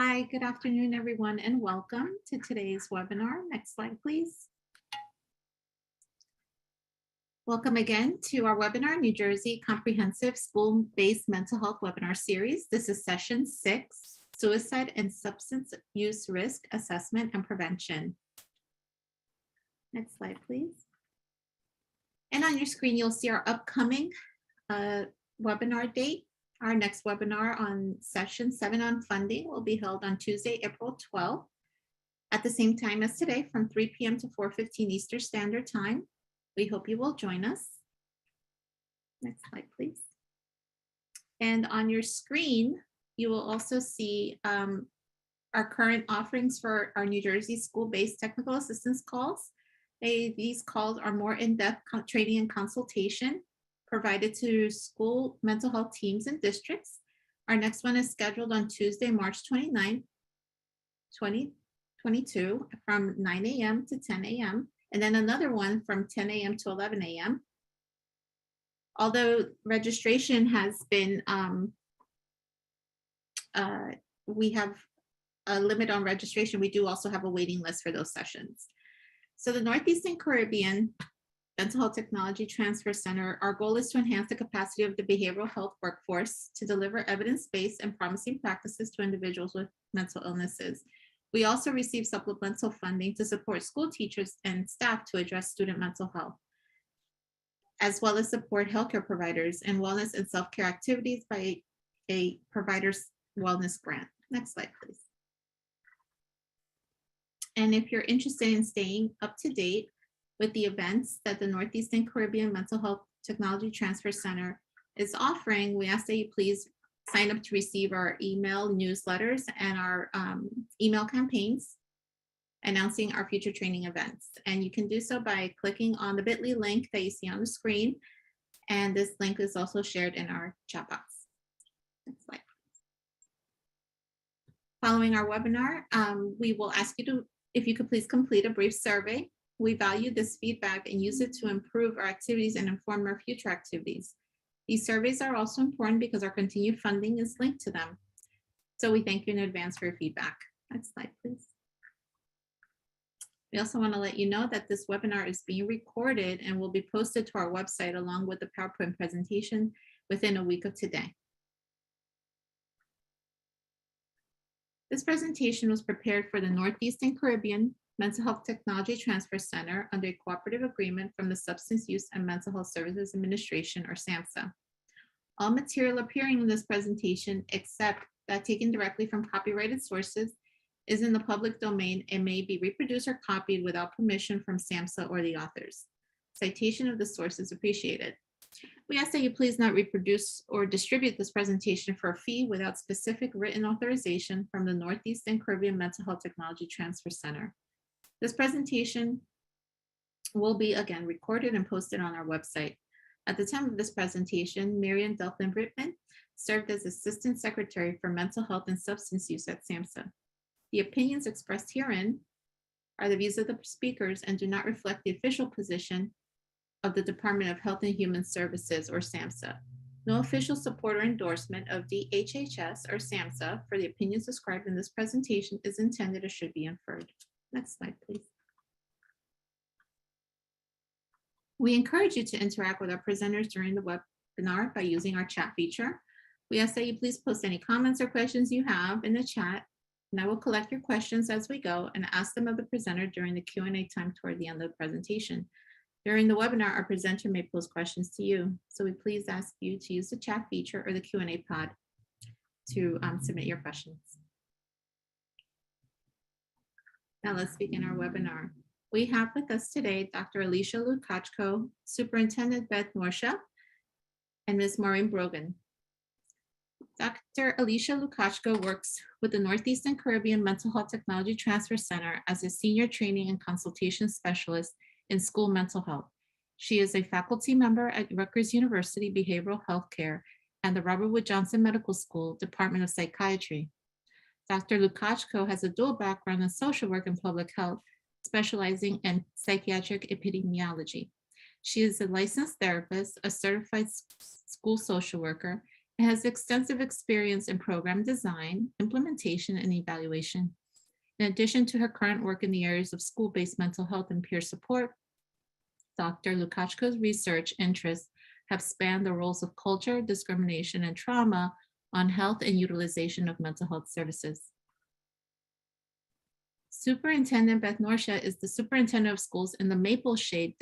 Hi, good afternoon, everyone, and welcome to today's webinar. Next slide, please. Welcome again to our webinar, New Jersey Comprehensive School-Based Mental Health Webinar Series. This is session 6, Suicide and Substance Use Risk Assessment and Prevention. Next slide, please. And on your screen, you'll see our upcoming webinar date. Our next webinar on session 7 on funding will be held on Tuesday, April 12th at the same time as today from 3 p.m. to 4:15 Eastern Standard Time. We hope you will join us. Next slide, please. And on your screen, you will also see our current offerings for our New Jersey school-based technical assistance calls. These calls are more in-depth training and consultation provided to school mental health teams and districts. Our next one is scheduled on Tuesday, March 29th, 2022 from 9 a.m. to 10 a.m. and then another one from 10 a.m. to 11 a.m. Although registration has been, we have a limit on registration, we do also have a waiting list for those sessions. So the Northeastern Caribbean Mental Health Technology Transfer Center, our goal is to enhance the capacity of the behavioral health workforce to deliver evidence-based and promising practices to individuals with mental illnesses. We also receive supplemental funding to support school teachers and staff to address student mental health, as well as support healthcare providers in wellness and self-care activities by a provider's wellness grant. Next slide, please. And if you're interested in staying up to date with the events that the Northeastern Caribbean Mental Health Technology Transfer Center is offering, we ask that you please sign up to receive our email newsletters and our email campaigns announcing our future training events. And you can do so by clicking on the bit.ly link that you see on the screen. And this link is also shared in our chat box. Next slide. Following our webinar, we will ask you to, if you could please complete a brief survey. We value this feedback and use it to improve our activities and inform our future activities. These surveys are also important because our continued funding is linked to them. So we thank you in advance for your feedback. Next slide, please. We also want to let you know that this webinar is being recorded and will be posted to our website along with the PowerPoint presentation within a week of today. This presentation was prepared for the Northeastern Caribbean Mental Health Technology Transfer Center under a cooperative agreement from the Substance Use and Mental Health Services Administration, or SAMHSA. All material appearing in this presentation, except that taken directly from copyrighted sources, is in the public domain and may be reproduced or copied without permission from SAMHSA or the authors. Citation of the source is appreciated. We ask that you please not reproduce or distribute this presentation for a fee without specific written authorization from the Northeastern Caribbean Mental Health Technology Transfer Center. This presentation will be again recorded and posted on our website. At the time of this presentation, Marian Delphin-Brittman served as Assistant Secretary for Mental Health and Substance Use at SAMHSA. The opinions expressed herein are the views of the speakers and do not reflect the official position of the Department of Health and Human Services, or SAMHSA. No official support or endorsement of DHHS or SAMHSA for the opinions described in this presentation is intended or should be inferred. Next slide, please. We encourage you to interact with our presenters during the webinar by using our chat feature. We ask that you please post any comments or questions you have in the chat, and I will collect your questions as we go and ask them of the presenter during the Q&A time toward the end of the presentation. During the webinar, our presenter may pose questions to you, so we please ask you to use the chat feature or the Q&A pod to submit your questions. Now let's begin our webinar. We have with us today Dr. Alicia Lukashko, Superintendent Beth Morsha, and Ms. Maureen Brogan. Dr. Alicia Lukashko works with the Northeastern Caribbean Mental Health Technology Transfer Center as a Senior Training and Consultation Specialist in School Mental Health. She is a faculty member at Rutgers University Behavioral Health Care and the Robert Wood Johnson Medical School Department of Psychiatry. Dr. Lukashko has a dual background in social work and public health, specializing in psychiatric epidemiology. She is a licensed therapist, a certified school social worker, and has extensive experience in program design, implementation, and evaluation. In addition to her current work in the areas of school-based mental health and peer support, Dr. Lukashka's research interests have spanned the roles of culture, discrimination, and trauma on health and utilization of mental health services. Superintendent Beth Norsha is the superintendent of schools in the Maple Shade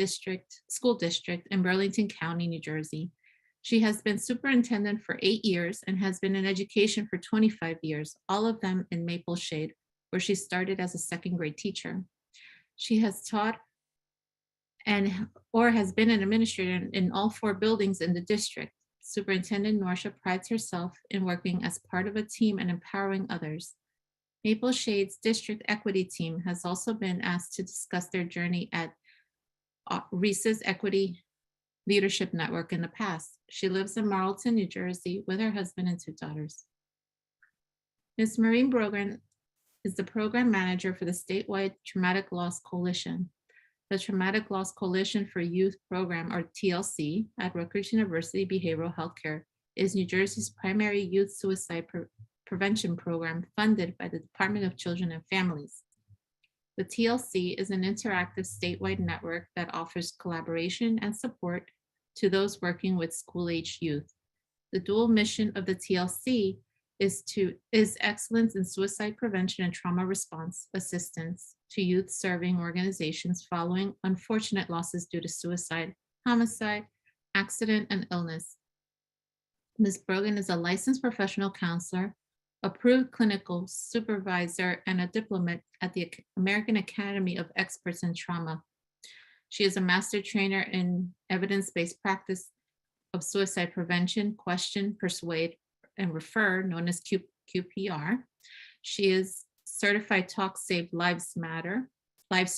School District in Burlington County, New Jersey. She has been superintendent for 8 years and has been in education for 25 years, all of them in Maple Shade, where she started as a second grade teacher. She has taught or has been an administrator in all 4 buildings in the district. Superintendent Norsha prides herself in working as part of a team and empowering others. Maple Shade's district equity team has also been asked to discuss their journey at Reese's Equity Leadership Network in the past. She lives in Marlton, New Jersey with her husband and 2 daughters. Ms. Maureen Brogan is the program manager for the statewide Traumatic Loss Coalition. The Traumatic Loss Coalition for Youth Program, or TLC, at Rutgers University Behavioral Healthcare is New Jersey's primary youth suicide prevention program funded by the Department of Children and Families. The TLC is an interactive statewide network that offers collaboration and support to those working with school-age youth. The dual mission of the TLC is excellence in suicide prevention and trauma response assistance to youth serving organizations following unfortunate losses due to suicide, homicide, accident, and illness. Ms. Brogan is a licensed professional counselor, approved clinical supervisor, and a diplomat at the American Academy of Experts in Trauma. She is a master trainer in evidence-based practice of suicide prevention, question, persuade, and refer, known as QPR. She is certified Talk Save Lives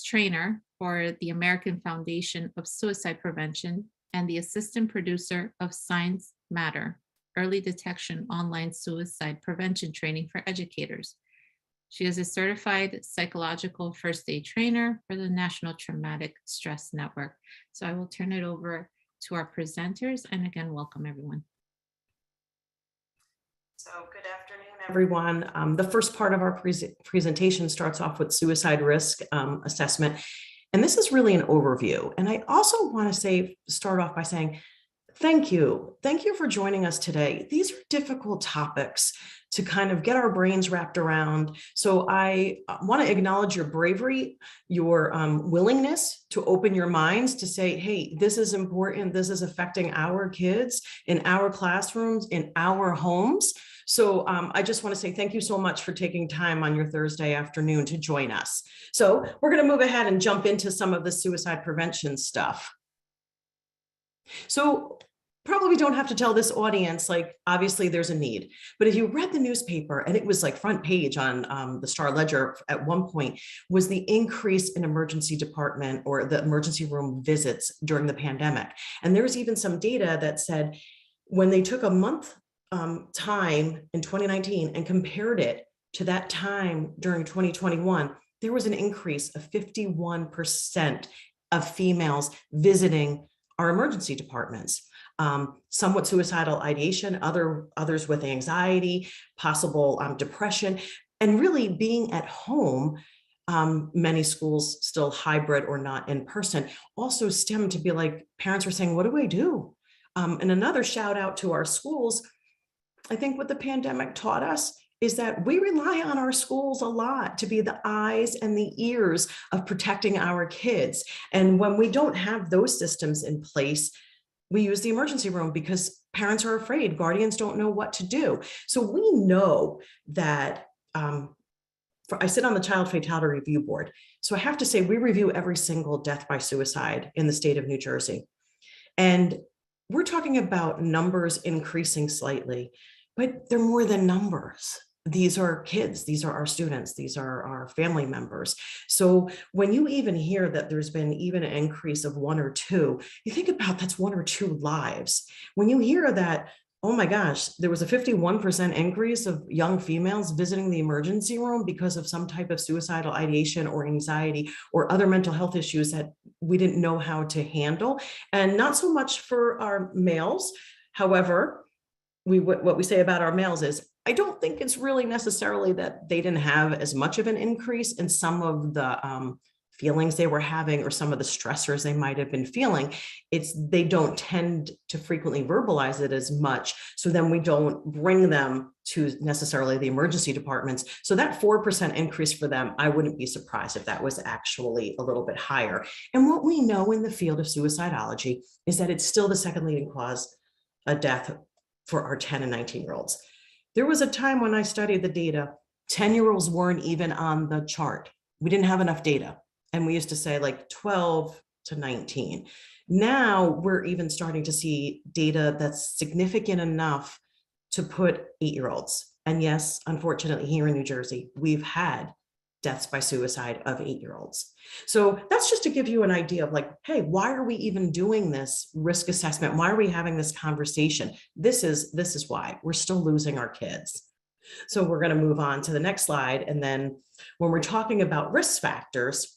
trainer for the American Foundation of Suicide Prevention and the assistant producer of Signs Matter, early detection online suicide prevention training for educators. She is a certified psychological first aid trainer for the National Traumatic Stress Network. So I will turn it over to our presenters, and again, welcome everyone. So good afternoon, everyone. The first part of our presentation starts off with suicide risk assessment. And this is really an overview. And I also want to start off by saying, thank you. Thank you for joining us today. These are difficult topics to kind of get our brains wrapped around. So I want to acknowledge your bravery, your willingness to open your minds to say, hey, this is important. This is affecting our kids in our classrooms, in our homes. So I just want to say thank you so much for taking time on your Thursday afternoon to join us. So we're going to move ahead and jump into some of the suicide prevention stuff. So probably don't have to tell this audience, like, obviously there's a need, but if you read the newspaper, and it was like front page on the Star Ledger at one point, was the increase in emergency department or the emergency room visits during the pandemic. And there was even some data that said when they took a month time in 2019 and compared it to that time during 2021, there was an increase of 51% of females visiting our emergency departments. Some with suicidal ideation, others with anxiety, possible depression, and really being at home. Many schools still hybrid or not in person also stem to be like, parents were saying, what do I do? And another shout out to our schools. I think what the pandemic taught us is that we rely on our schools a lot to be the eyes and the ears of protecting our kids. And when we don't have those systems in place, we use the emergency room because parents are afraid, guardians don't know what to do. So we know that I sit on the Child Fatality Review Board. So I have to say we review every single death by suicide in the state of New Jersey. And we're talking about numbers increasing slightly, but they're more than numbers. These are kids, these are our students, these are our family members. So when you even hear that there's been even an increase of 1 or 2, you think about that's 1 or 2 lives. When you hear that, oh my gosh, there was a 51% increase of young females visiting the emergency room because of some type of suicidal ideation or anxiety or other mental health issues that we didn't know how to handle. And not so much for our males. However, what we say about our males is, I don't think it's really necessarily that they didn't have as much of an increase in some of the feelings they were having or some of the stressors they might have been feeling. It's they don't tend to frequently verbalize it as much. So then we don't bring them to necessarily the emergency departments. So that 4% increase for them, I wouldn't be surprised if that was actually a little bit higher. And what we know in the field of suicidology is that it's still the second leading cause of death for our 10 and 19-year-olds. There was a time when I studied the data, 10-year-olds weren't even on the chart. We didn't have enough data. And we used to say like 12 to 19. Now we're even starting to see data that's significant enough to put 8-year-olds. And yes, unfortunately, here in New Jersey, we've had deaths by suicide of 8-year-olds. So that's just to give you an idea of like, hey, why are we even doing this risk assessment? Why are we having this conversation? This is why we're still losing our kids. So we're going to move on to the next slide. And then when we're talking about risk factors,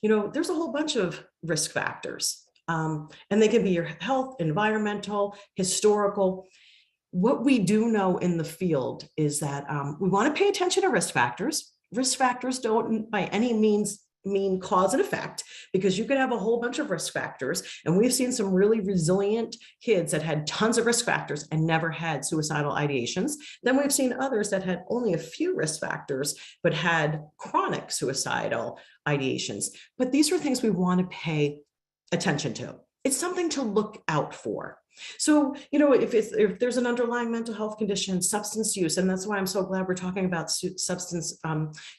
there's a whole bunch of risk factors, and they can be your health, environmental, historical. What we do know in the field is that we want to pay attention to risk factors. Risk factors don't by any means mean cause and effect, because you could have a whole bunch of risk factors. And we've seen some really resilient kids that had tons of risk factors and never had suicidal ideations. Then we've seen others that had only a few risk factors, but had chronic suicidal ideations. But these are things we want to pay attention to. It's something to look out for. So, if there's an underlying mental health condition, substance use, and that's why I'm so glad we're talking about substance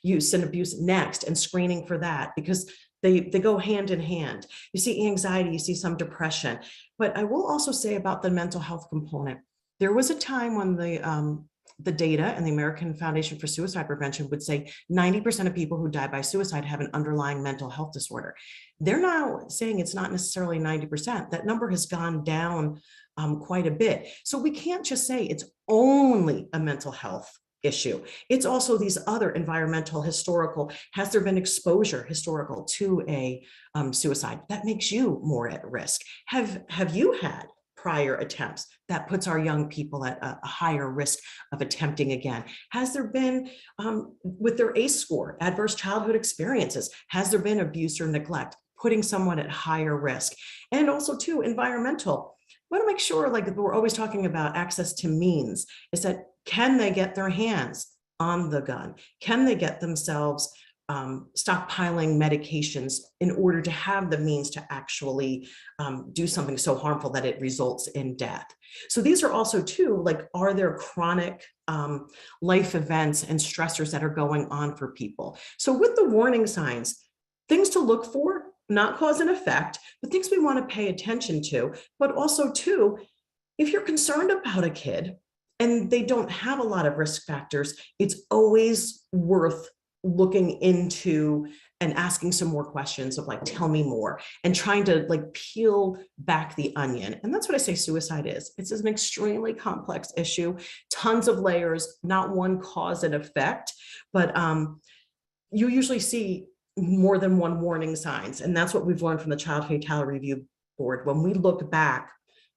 use and abuse next and screening for that, because they go hand in hand. You see anxiety, you see some depression. But I will also say about the mental health component, there was a time when the data and the American Foundation for Suicide Prevention would say 90% of people who die by suicide have an underlying mental health disorder. They're now saying it's not necessarily 90%. That number has gone down quite a bit. So we can't just say it's only a mental health issue. It's also these other environmental, historical. Has there been exposure historical to a suicide? That makes you more at risk. Have you had prior attempts? That puts our young people at a higher risk of attempting again. Has there been, with their ACE score, adverse childhood experiences, has there been abuse or neglect, putting someone at higher risk? And also too, environmental. We want to make sure, like we're always talking about access to means, is that can they get their hands on the gun? Can they get themselves stockpiling medications in order to have the means to actually do something so harmful that it results in death? So these are also too, like, are there chronic life events and stressors that are going on for people? So with the warning signs, things to look for, not cause and effect, but things we want to pay attention to, but also too, if you're concerned about a kid and they don't have a lot of risk factors, it's always worth looking into and asking some more questions of like, tell me more, and trying to like peel back the onion. And that's what I say suicide is. It's an extremely complex issue, tons of layers, not one cause and effect, but you usually see more than one warning signs. And that's what we've learned from the Child Fatality Review Board. When we look back,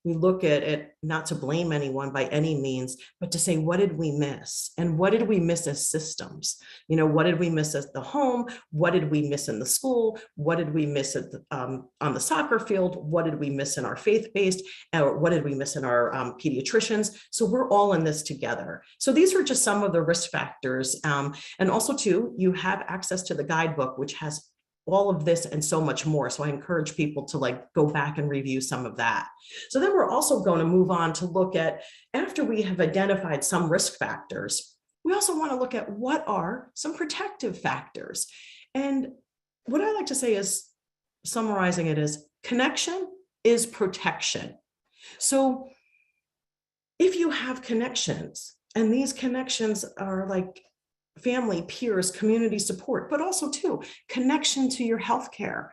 we look at it not to blame anyone by any means, but to say, what did we miss? And what did we miss as systems? What did we miss at the home? What did we miss in the school? What did we miss at on the soccer field? What did we miss in our faith-based? What did we miss in our pediatricians? So we're all in this together. So these are just some of the risk factors. And also too, you have access to the guidebook, which has all of this and so much more. So I encourage people to like go back and review some of that. So then we're also going to move on to look at, after we have identified some risk factors, we also want to look at what are some protective factors. And what I like to say is, summarizing it, is connection is protection. So if you have connections, and these connections are like family, peers, community support, but also too, connection to your healthcare,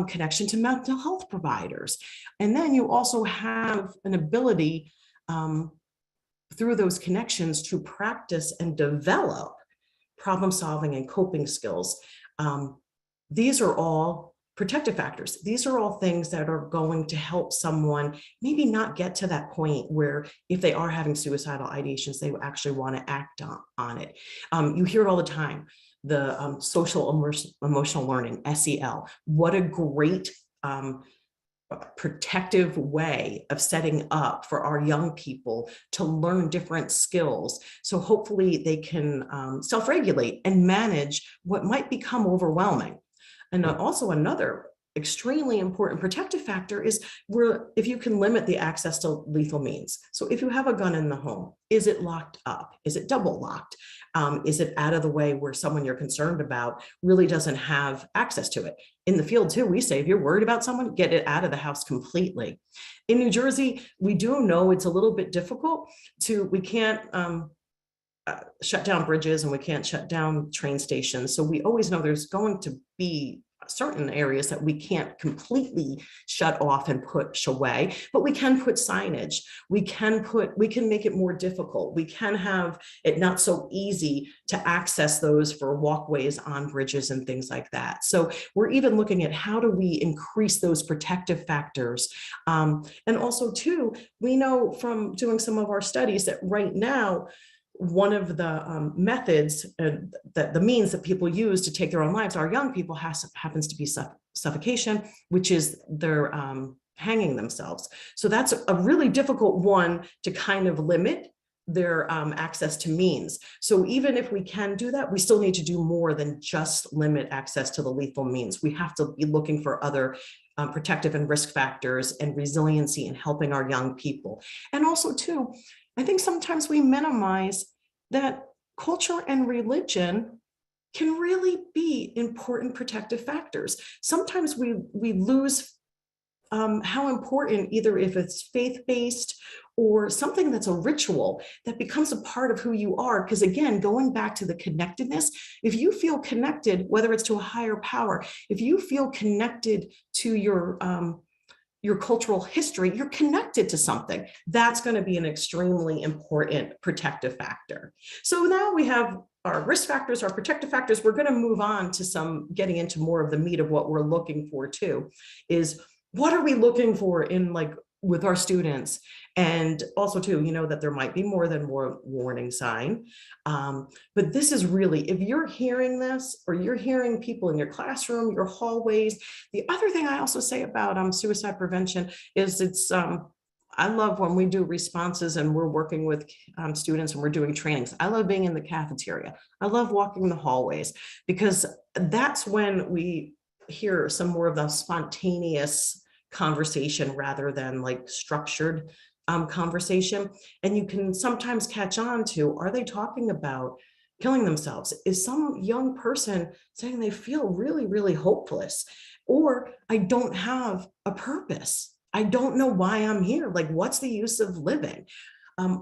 connection to mental health providers. And then you also have an ability through those connections to practice and develop problem solving and coping skills. These are all Protective factors. These are all things that are going to help someone maybe not get to that point where if they are having suicidal ideations, they actually want to act on it. You hear it all the time, the social emotional learning, SEL. What a great protective way of setting up for our young people to learn different skills. So hopefully they can self-regulate and manage what might become overwhelming. And also another extremely important protective factor is if you can limit the access to lethal means. So if you have a gun in the home, is it locked up? Is it double locked? Is it out of the way where someone you're concerned about really doesn't have access to it? In the field too, we say, if you're worried about someone, get it out of the house completely. In New Jersey, we do know it's a little bit difficult we can't shut down bridges and we can't shut down train stations. So we always know there's going to be certain areas that we can't completely shut off and push away, but we can put signage. We can make it more difficult. We can have it not so easy to access those for walkways on bridges and things like that. So we're even looking at how do we increase those protective factors. And also too, we know from doing some of our studies that right now, one of the methods that the means that people use to take their own lives, our young people happens to be suffocation, which is they're hanging themselves. So that's a really difficult one to kind of limit their access to means. So even if we can do that, we still need to do more than just limit access to the lethal means. We have to be looking for other protective and risk factors and resiliency in helping our young people. And also too, I think sometimes we minimize that culture and religion can really be important protective factors. Sometimes we lose how important, either if it's faith-based or something that's a ritual that becomes a part of who you are. Because again, going back to the connectedness, if you feel connected, whether it's to a higher power, if you feel connected to your cultural history, you're connected to something. That's going to be an extremely important protective factor. So now we have our risk factors, our protective factors. We're going to move on to getting into more of the meat of what we're looking for too, is what are we looking for in with our students? And also too, that there might be more than one warning sign. But this is really, if you're hearing this, or you're hearing people in your classroom, your hallways, the other thing I also say about suicide prevention is I love when we do responses and we're working with students and we're doing trainings. I love being in the cafeteria. I love walking the hallways, because that's when we hear some more of the spontaneous conversation rather than structured conversation. And you can sometimes catch on to, are they talking about killing themselves? Is some young person saying they feel really, really hopeless? Or I don't have a purpose. I don't know why I'm here. What's the use of living?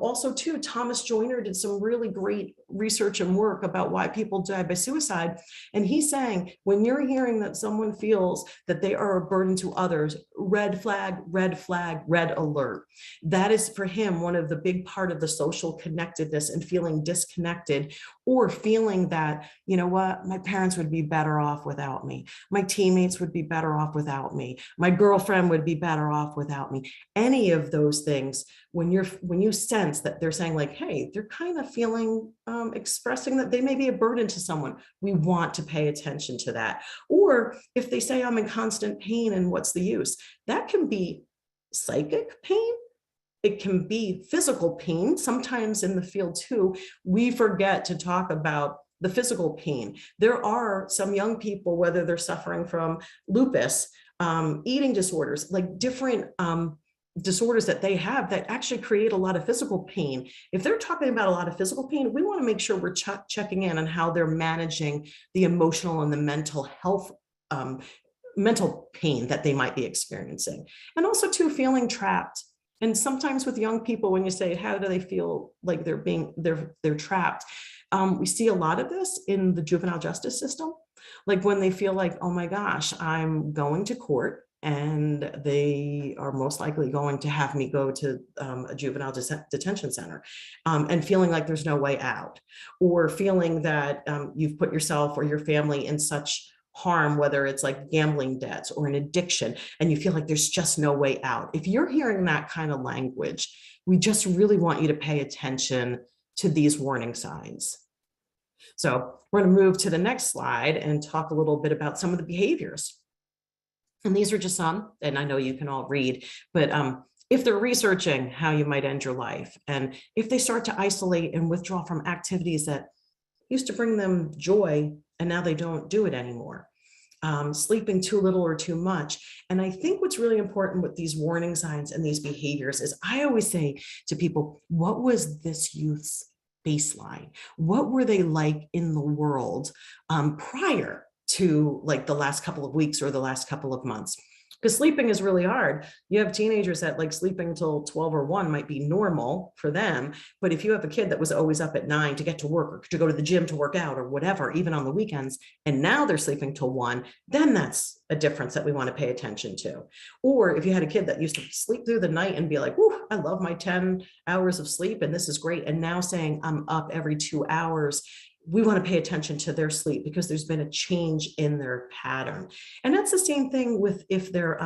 Also too, Thomas Joyner did some really great research and work about why people die by suicide. And he's saying, when you're hearing that someone feels that they are a burden to others, red flag, red alert. That is for him one of the big part of the social connectedness and feeling disconnected, or feeling that, you know what, my parents would be better off without me. My teammates would be better off without me. My girlfriend would be better off without me. Any of those things, when you sense that they're saying hey, they're kind of feeling, expressing that they may be a burden to someone, we want to pay attention to that. Or if they say I'm in constant pain and what's the use? That can be psychic pain. It can be physical pain. Sometimes in the field too, we forget to talk about the physical pain. There are some young people, whether they're suffering from lupus, eating disorders, different disorders that they have that actually create a lot of physical pain. If they're talking about a lot of physical pain, we want to make sure we're checking in on how they're managing the emotional and the mental health, mental pain that they might be experiencing. And also too, feeling trapped. And sometimes with young people, when you say, how do they feel like they're trapped? We see a lot of this in the juvenile justice system. When they feel oh my gosh, I'm going to court, and they are most likely going to have me go to a juvenile detention center, and feeling like there's no way out, or feeling that you've put yourself or your family in such harm, whether it's like gambling debts or an addiction, and you feel like there's just no way out. If you're hearing that kind of language, we just really want you to pay attention to these warning signs. So we're going to move to the next slide and talk a little bit about some of the behaviors. And these are just some, and I know you can all read, but if they're researching how you might end your life, and if they start to isolate and withdraw from activities that used to bring them joy, and now they don't do it anymore, sleeping too little or too much. And I think what's really important with these warning signs and these behaviors is I always say to people, what was this youth's baseline? What were they like in the world prior to like the last couple of weeks or the last couple of months? Because sleeping is really hard. You have teenagers that like sleeping until 12 or 1 might be normal for them. But if you have a kid that was always up at 9 to get to work or to go to the gym to work out or whatever, even on the weekends, and now they're sleeping till 1, then that's a difference that we want to pay attention to. Or if you had a kid that used to sleep through the night and be like, "Whoo, I love my 10 hours of sleep and this is great," and now saying I'm up every 2 hours, we want to pay attention to their sleep because there's been a change in their pattern. And that's the same thing with if they're,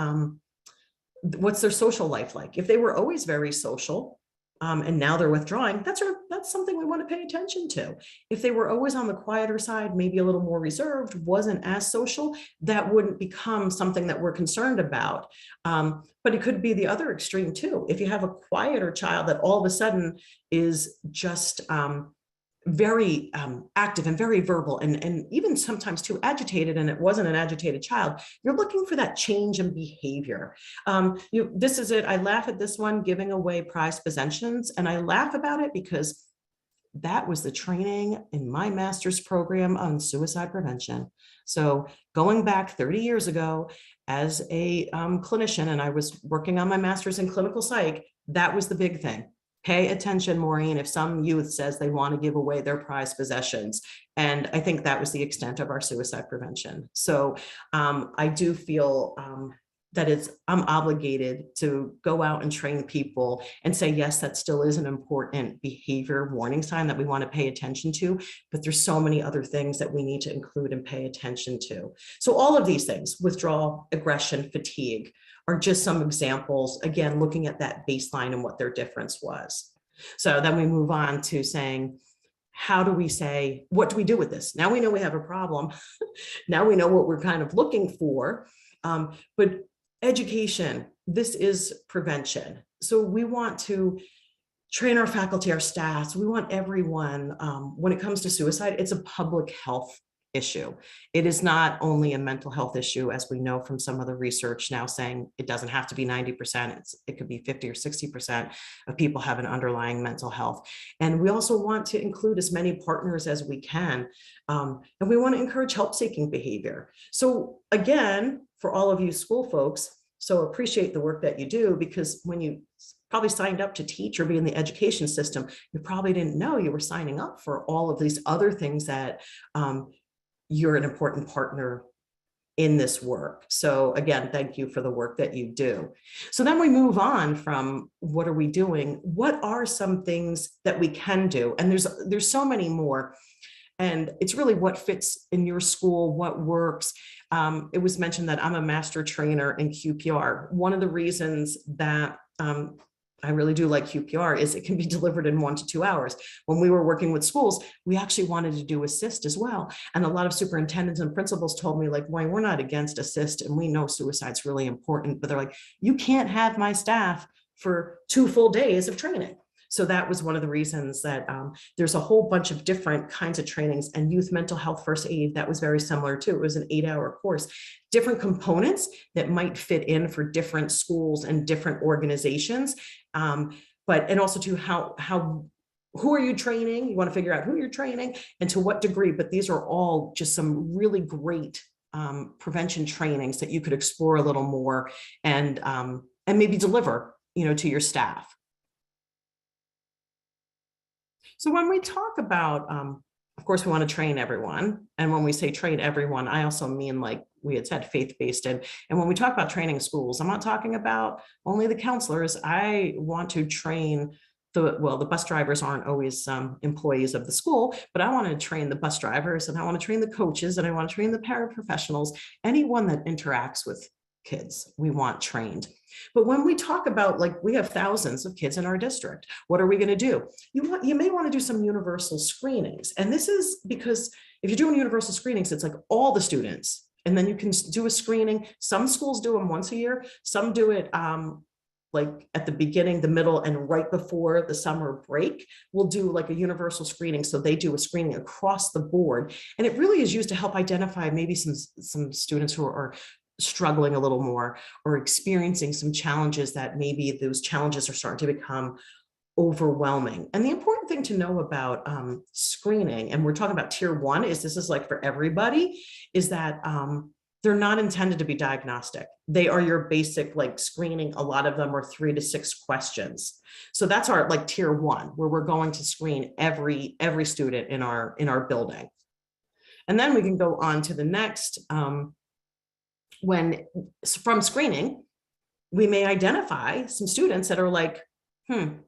what's their social life like? If they were always very social and now they're withdrawing, that's something we want to pay attention to. If they were always on the quieter side, maybe a little more reserved, wasn't as social, that wouldn't become something that we're concerned about. But it could be the other extreme too. If you have a quieter child that all of a sudden is just, very active and very verbal and even sometimes too agitated, and it wasn't an agitated child, you're looking for that change in behavior. This is it. I laugh at this one, giving away prized possessions. And I laugh about it because that was the training in my master's program on suicide prevention. So going back 30 years ago as a clinician, and I was working on my master's in clinical psych, that was the big thing. Pay attention, Maureen, if some youth says they want to give away their prized possessions. And I think that was the extent of our suicide prevention. So I do feel that I'm obligated to go out and train people and say, yes, that still is an important behavior warning sign that we want to pay attention to, but there's so many other things that we need to include and pay attention to. So all of these things, withdrawal, aggression, fatigue, are just some examples, again, looking at that baseline and what their difference was. So then we move on to saying, how do we say, what do we do with this? Now we know we have a problem. Now we know what we're kind of looking for. But education, this is prevention. So we want to train our faculty, our staff. We want everyone, when it comes to suicide, it's a public health issue. It is not only a mental health issue, as we know from some of the research now saying it doesn't have to be 90%, it could be 50 or 60% of people have an underlying mental health. And we also want to include as many partners as we can. And we want to encourage help-seeking behavior. So again, for all of you school folks, so appreciate the work that you do, because when you probably signed up to teach or be in the education system, you probably didn't know you were signing up for all of these other things that you're an important partner in this work. So again, thank you for the work that you do. So then we move on from what are we doing? What are some things that we can do? And there's so many more. And it's really what fits in your school, what works. It was mentioned that I'm a master trainer in QPR. One of the reasons that I really do like QPR is it can be delivered in 1 to 2 hours. When we were working with schools, we actually wanted to do assist as well. And a lot of superintendents and principals told me, like, why, we're not against assist and we know suicide's really important, but they're like, you can't have my staff for 2 full days of training. So that was one of the reasons that there's a whole bunch of different kinds of trainings, and youth mental health first aid, that was very similar too. It was an 8-hour course, different components that might fit in for different schools and different organizations. And also to who are you training? You want to figure out who you're training and to what degree, but these are all just some really great prevention trainings that you could explore a little more and maybe deliver, to your staff. So when we talk about, of course, we want to train everyone. And when we say train everyone, I also mean, like we had said, faith-based. And when we talk about training schools, I'm not talking about only the counselors. I want to train the bus drivers aren't always employees of the school, but I want to train the bus drivers, and I want to train the coaches, and I want to train the paraprofessionals, anyone that interacts with kids, we want trained. But when we talk about, like, we have thousands of kids in our district, what are we going to do? You may want to do some universal screenings. And this is because if you're doing universal screenings, it's like all the students, and then you can do a screening. Some schools do them once a year. Some do it like at the beginning, the middle, and right before the summer break. We'll do like a universal screening. So they do a screening across the board. And it really is used to help identify maybe some students who are struggling a little more or experiencing some challenges, that maybe those challenges are starting to become overwhelming. And the important thing to know about screening, and we're talking about tier 1, is this is like for everybody, is that they're not intended to be diagnostic. They are your basic like screening. A lot of them are 3 to 6 questions. So that's our like tier 1, where we're going to screen every student in our building. And then we can go on to the next. When from screening, we may identify some students that are like, I'm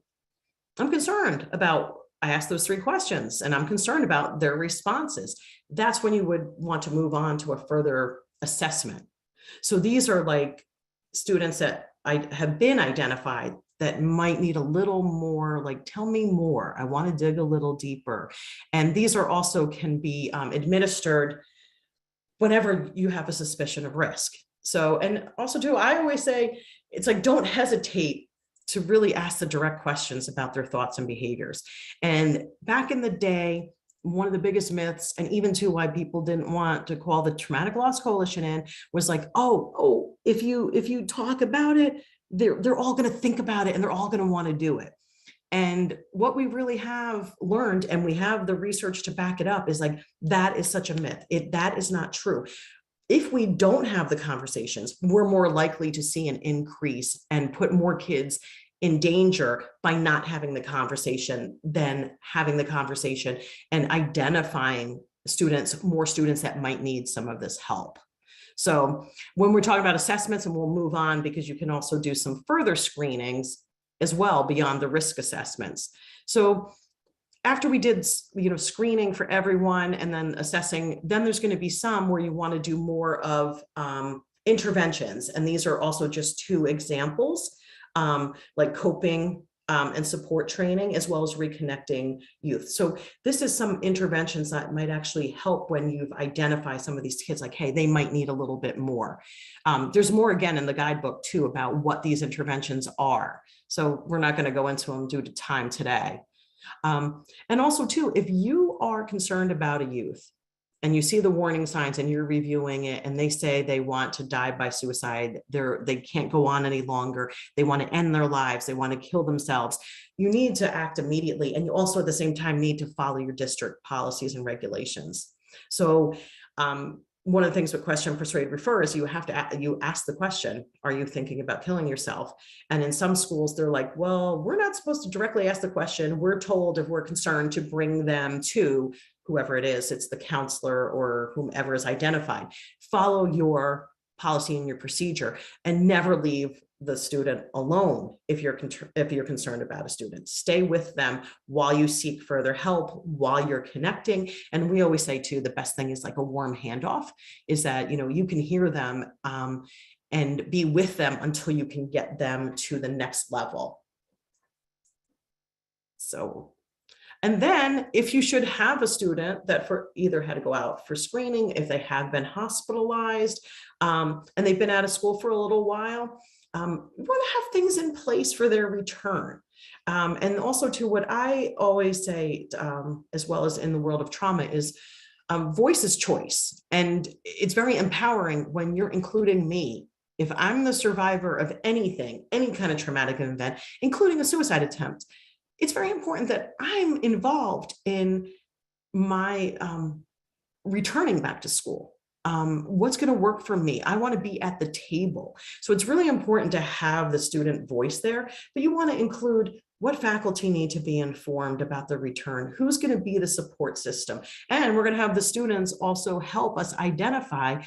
concerned about, I asked those 3 questions and I'm concerned about their responses. That's when you would want to move on to a further assessment. So these are like students that have been identified that might need a little more, like, tell me more. I want to dig a little deeper. And these are also can be administered whenever you have a suspicion of risk. So, and also too, I always say, it's like, don't hesitate to really ask the direct questions about their thoughts and behaviors. And back in the day, one of the biggest myths, and even too why people didn't want to call the Traumatic Loss Coalition in, was like, oh, if you talk about it, they're all going to think about it and they're all going to want to do it. And what we really have learned, and we have the research to back it up, is like, that is such a myth. That is not true. If we don't have the conversations, we're more likely to see an increase and put more kids in danger by not having the conversation than having the conversation and identifying more students that might need some of this help. So when we're talking about assessments, and we'll move on because you can also do some further screenings as well beyond the risk assessments. So after we did, screening for everyone and then assessing, then there's going to be some where you want to do more of interventions. And these are also just 2 examples, like coping and support training, as well as reconnecting youth. So this is some interventions that might actually help when you've identified some of these kids, like, hey, they might need a little bit more. There's more, again, in the guidebook too, about what these interventions are. So we're not going to go into them due to time today. And also too, if you are concerned about a youth and you see the warning signs and you're reviewing it and they say they want to die by suicide, they can't go on any longer, they want to end their lives, they want to kill themselves, you need to act immediately. And you also at the same time need to follow your district policies and regulations. So one of the things with question, persuade, refer is you ask the question, are you thinking about killing yourself? And in some schools, they're like, well, we're not supposed to directly ask the question. We're told, if we're concerned, to bring them to whoever it is, it's the counselor or whomever is identified. Follow your policy and your procedure, and never leave the student alone if you're concerned about a student. Stay with them while you seek further help, while you're connecting. And we always say too, the best thing is like a warm handoff, is that you can hear them and be with them until you can get them to the next level. So, and then if you should have a student that either had to go out for screening, if they have been hospitalized and they've been out of school for a little while, we want to have things in place for their return. And also to what I always say, as well as in the world of trauma, is voice is choice. And it's very empowering when you're including me. If I'm the survivor of anything, any kind of traumatic event, including a suicide attempt, it's very important that I'm involved in my returning back to school. What's going to work for me? I want to be at the table. So it's really important to have the student voice there, but you want to include what faculty need to be informed about the return, who's going to be the support system. And we're going to have the students also help us identify,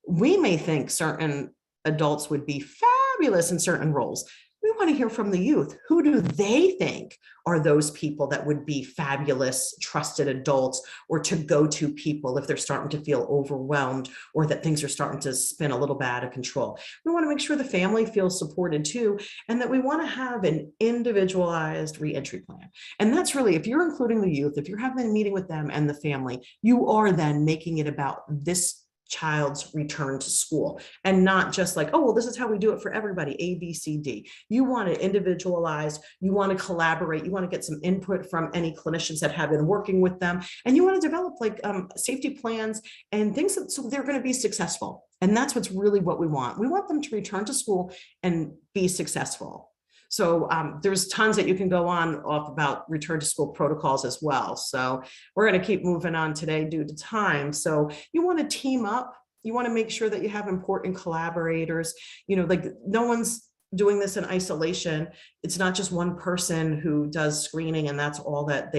we may think certain adults would be fabulous in certain roles. We want to hear from the youth. Who do they think are those people that would be fabulous, trusted adults or to go to people if they're starting to feel overwhelmed or that things are starting to spin a little bit out of control? We want to make sure the family feels supported too, and that we want to have an individualized reentry plan. And that's really, if you're including the youth, if you're having a meeting with them and the family, you are then making it about this child's return to school and not just like, oh, well, this is how we do it for everybody, A, B, C, D. You want to individualize, you want to collaborate, you want to get some input from any clinicians that have been working with them, and you want to develop like safety plans and things that, so they're going to be successful. And that's what's really what we want. We want them to return to school and be successful. So there's tons that you can go on off about return to school protocols as well. So we're going to keep moving on today due to time. So you want to team up. You want to make sure that you have important collaborators. You know, like no one's doing this in isolation. It's not just one person who does screening and that's all that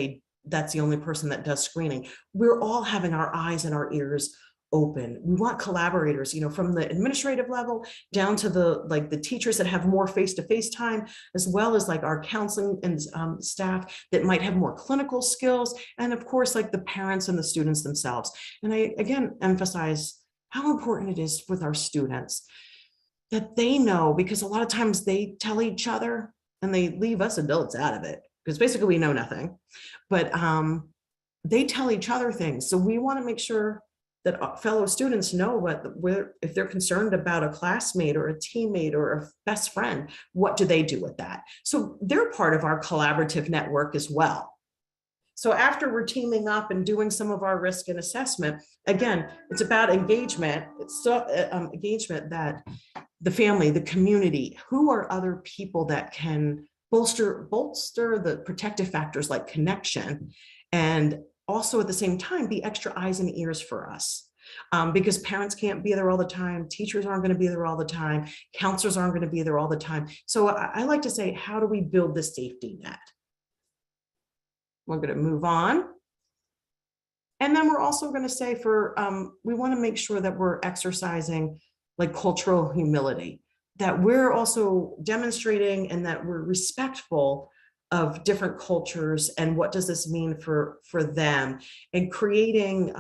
that's the only person that does screening. We're all having our eyes and our ears open. We want collaborators, you know, from the administrative level down to the teachers that have more face-to-face time, as well as like our counseling and staff that might have more clinical skills, and of course like the parents and the students themselves. And I again emphasize how important it is with our students that they know, because a lot of times they tell each other and they leave us adults out of it because basically we know nothing, but they tell each other things. So we want to make sure that fellow students know where if they're concerned about a classmate or a teammate or a best friend, what do they do with that? So they're part of our collaborative network as well. So after we're teaming up and doing some of our risk and assessment, again, it's about engagement. It's engagement that the family, the community, who are other people that can bolster the protective factors like connection, and also at the same time be extra eyes and ears for us, because parents can't be there all the time, teachers aren't going to be there all the time, counselors aren't going to be there all the time. So I like to say, how do we build the safety net? We're going to move on. And then we're also going to say we want to make sure that we're exercising like cultural humility, that we're also demonstrating and that we're respectful of different cultures and what does this mean for them, and creating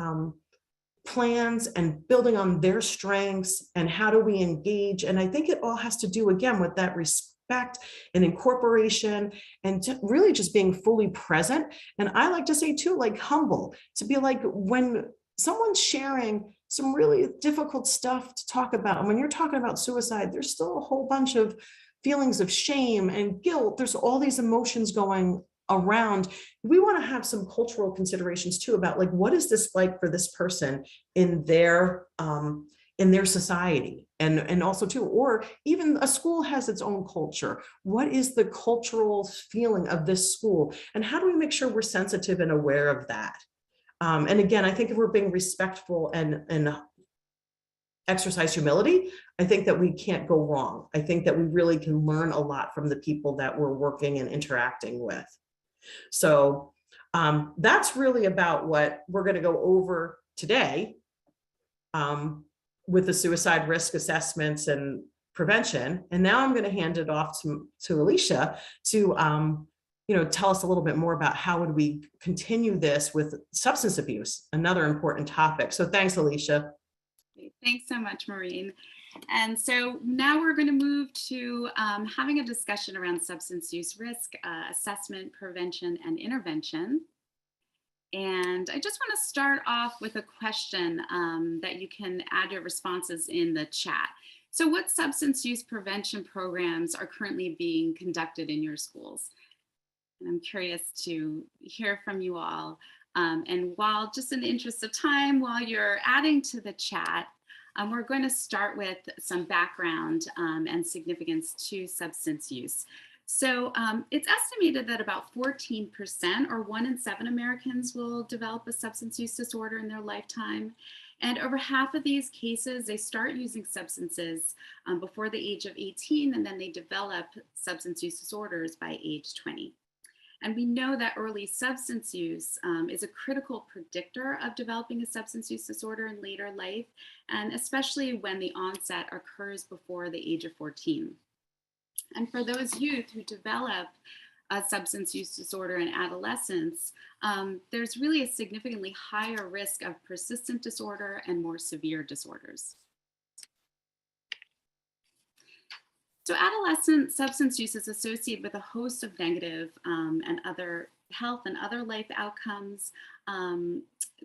plans and building on their strengths and how do we engage. And I think it all has to do again with that respect and incorporation and really just being fully present. And I like to say too, like humble, to be like when someone's sharing some really difficult stuff to talk about, and when you're talking about suicide, there's still a whole bunch of feelings of shame and guilt. There's all these emotions going around. We want to have some cultural considerations too about like, what is this like for this person in their society, and also too, or even a school has its own culture. What is the cultural feeling of this school, and how do we make sure we're sensitive and aware of that? And again, I think if we're being respectful and exercise humility, I think that we can't go wrong. I think that we really can learn a lot from the people that we're working and interacting with. So that's really about what we're going to go over today with the suicide risk assessments and prevention. And now I'm going to hand it off to Alicia to tell us a little bit more about how would we continue this with substance abuse, another important topic. So thanks, Alicia. Thanks so much, Maureen. And so now we're going to move to having a discussion around substance use risk assessment, prevention, and intervention. And I just want to start off with a question that you can add your responses in the chat. So what substance use prevention programs are currently being conducted in your schools? And I'm curious to hear from you all. And while, just in the interest of time, while you're adding to the chat, we're going to start with some background and significance to substance use. So it's estimated that about 14% or 1 in 7 Americans will develop a substance use disorder in their lifetime. And over half of these cases, they start using substances before the age of 18, and then they develop substance use disorders by age 20. And we know that early substance use is a critical predictor of developing a substance use disorder in later life, and especially when the onset occurs before the age of 14. And for those youth who develop a substance use disorder in adolescence, there's really a significantly higher risk of persistent disorder and more severe disorders. So adolescent substance use is associated with a host of negative and other health and other life outcomes,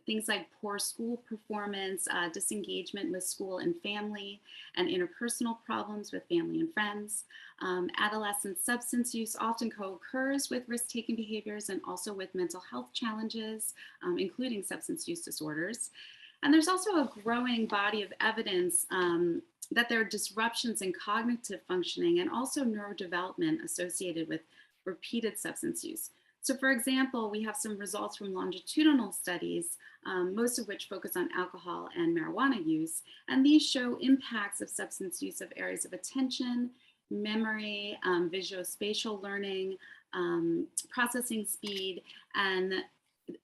things like poor school performance, disengagement with school and family, and interpersonal problems with family and friends. Adolescent substance use often co-occurs with risk-taking behaviors and also with mental health challenges, including substance use disorders. And there's also a growing body of evidence that there are disruptions in cognitive functioning and also neurodevelopment associated with repeated substance use. So for example, we have some results from longitudinal studies, most of which focus on alcohol and marijuana use. And these show impacts of substance use of areas of attention, memory, visuospatial learning, processing speed, and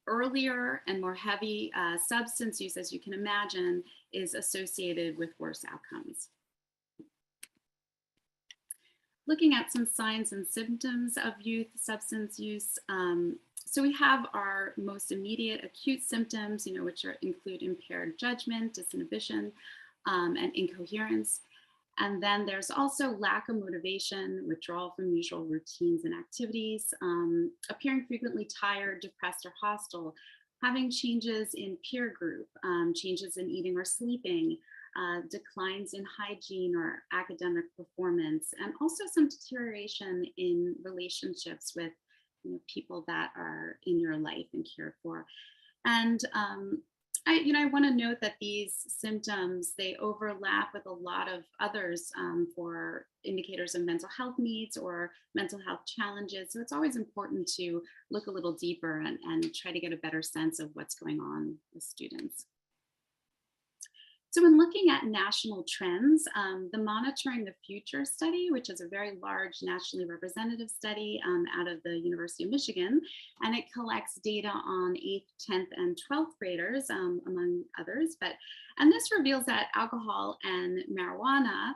earlier and more heavy substance use, as you can imagine, is associated with worse outcomes. Looking at some signs and symptoms of youth substance use. So we have our most immediate acute symptoms, which include impaired judgment, disinhibition, and incoherence. And then there's also lack of motivation, withdrawal from usual routines and activities, appearing frequently tired, depressed, or hostile, having changes in peer group, changes in eating or sleeping, declines in hygiene or academic performance, and also some deterioration in relationships with people that are in your life and cared for. And I want to note that these symptoms, they overlap with a lot of others for indicators of mental health needs or mental health challenges. So it's always important to look a little deeper and try to get a better sense of what's going on with students. So when looking at national trends, the Monitoring the Future study, which is a very large nationally representative study out of the University of Michigan, and it collects data on 8th, 10th, and 12th graders, among others. And this reveals that alcohol and marijuana,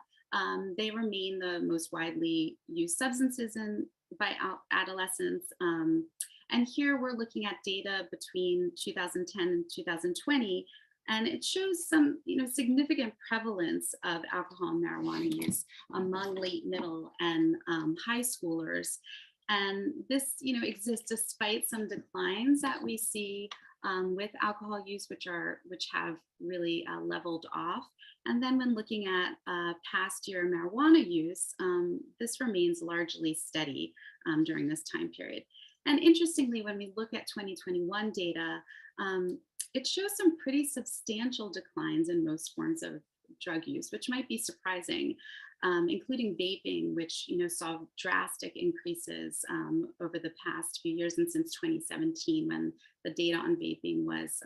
they remain the most widely used substances by adolescents. And here we're looking at data between 2010 and 2020. And it shows some, significant prevalence of alcohol and marijuana use among late, middle, and high schoolers. And this, exists despite some declines that we see with alcohol use, which have really leveled off. And then when looking at past year marijuana use, this remains largely steady during this time period. And interestingly, when we look at 2021 data, it shows some pretty substantial declines in most forms of drug use, which might be surprising, including vaping, which saw drastic increases over the past few years and since 2017, when the data on vaping was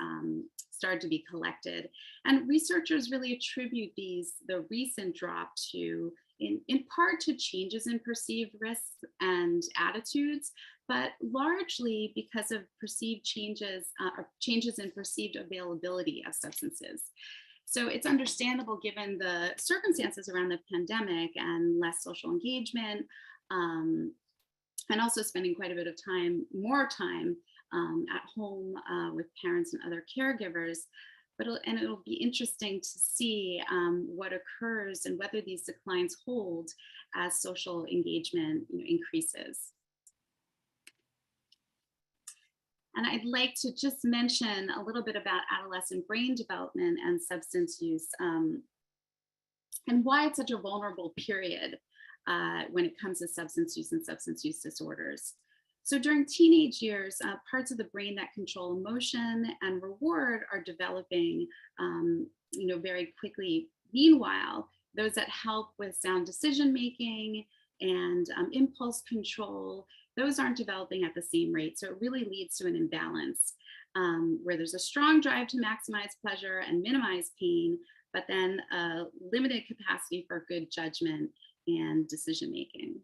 started to be collected. And researchers really attribute the recent drop to, in part, to changes in perceived risks and attitudes, but largely because of perceived changes in perceived availability of substances. So it's understandable given the circumstances around the pandemic and less social engagement, and also spending quite a bit of more time at home with parents and other caregivers. It'll be interesting to see what occurs and whether these declines hold as social engagement increases. And I'd like to just mention a little bit about adolescent brain development and substance use, and why it's such a vulnerable period when it comes to substance use and substance use disorders. So during teenage years, parts of the brain that control emotion and reward are developing, very quickly. Meanwhile, those that help with sound decision making and impulse control, those aren't developing at the same rate. So it really leads to an imbalance where there's a strong drive to maximize pleasure and minimize pain, but then a limited capacity for good judgment and decision making.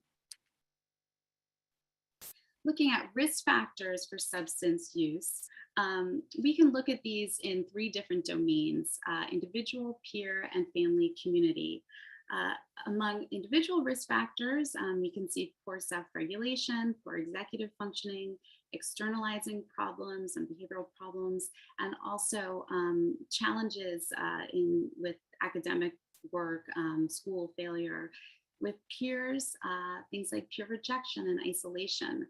Looking at risk factors for substance use, we can look at these in 3 different domains: individual, peer, and family community. Among individual risk factors, we can see poor self-regulation, poor executive functioning, externalizing problems and behavioral problems, and also challenges with academic work, school failure, with peers, things like peer rejection and isolation,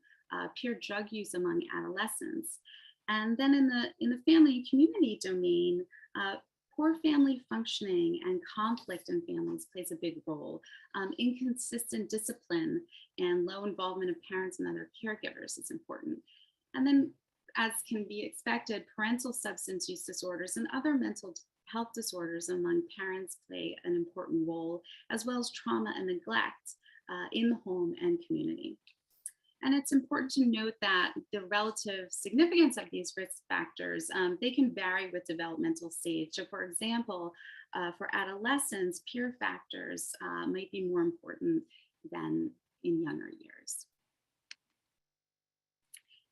peer drug use among adolescents. And then in the family and community domain, poor family functioning and conflict in families plays a big role. Inconsistent discipline and low involvement of parents and other caregivers is important. And then, as can be expected, parental substance use disorders and other mental health disorders among parents play an important role, as well as trauma and neglect in the home and community. And it's important to note that the relative significance of these risk factors, they can vary with developmental stage. So for example, for adolescents, peer factors might be more important than in younger years.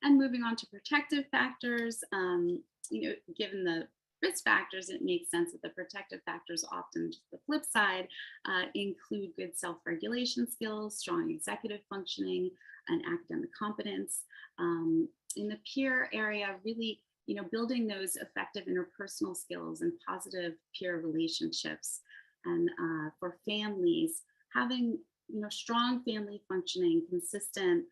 And moving on to protective factors, given the risk factors, it makes sense that the protective factors, often just the flip side, include good self-regulation skills, strong executive functioning, and academic competence. In the peer area, really, building those effective interpersonal skills and positive peer relationships. And for families, having strong family functioning, consistent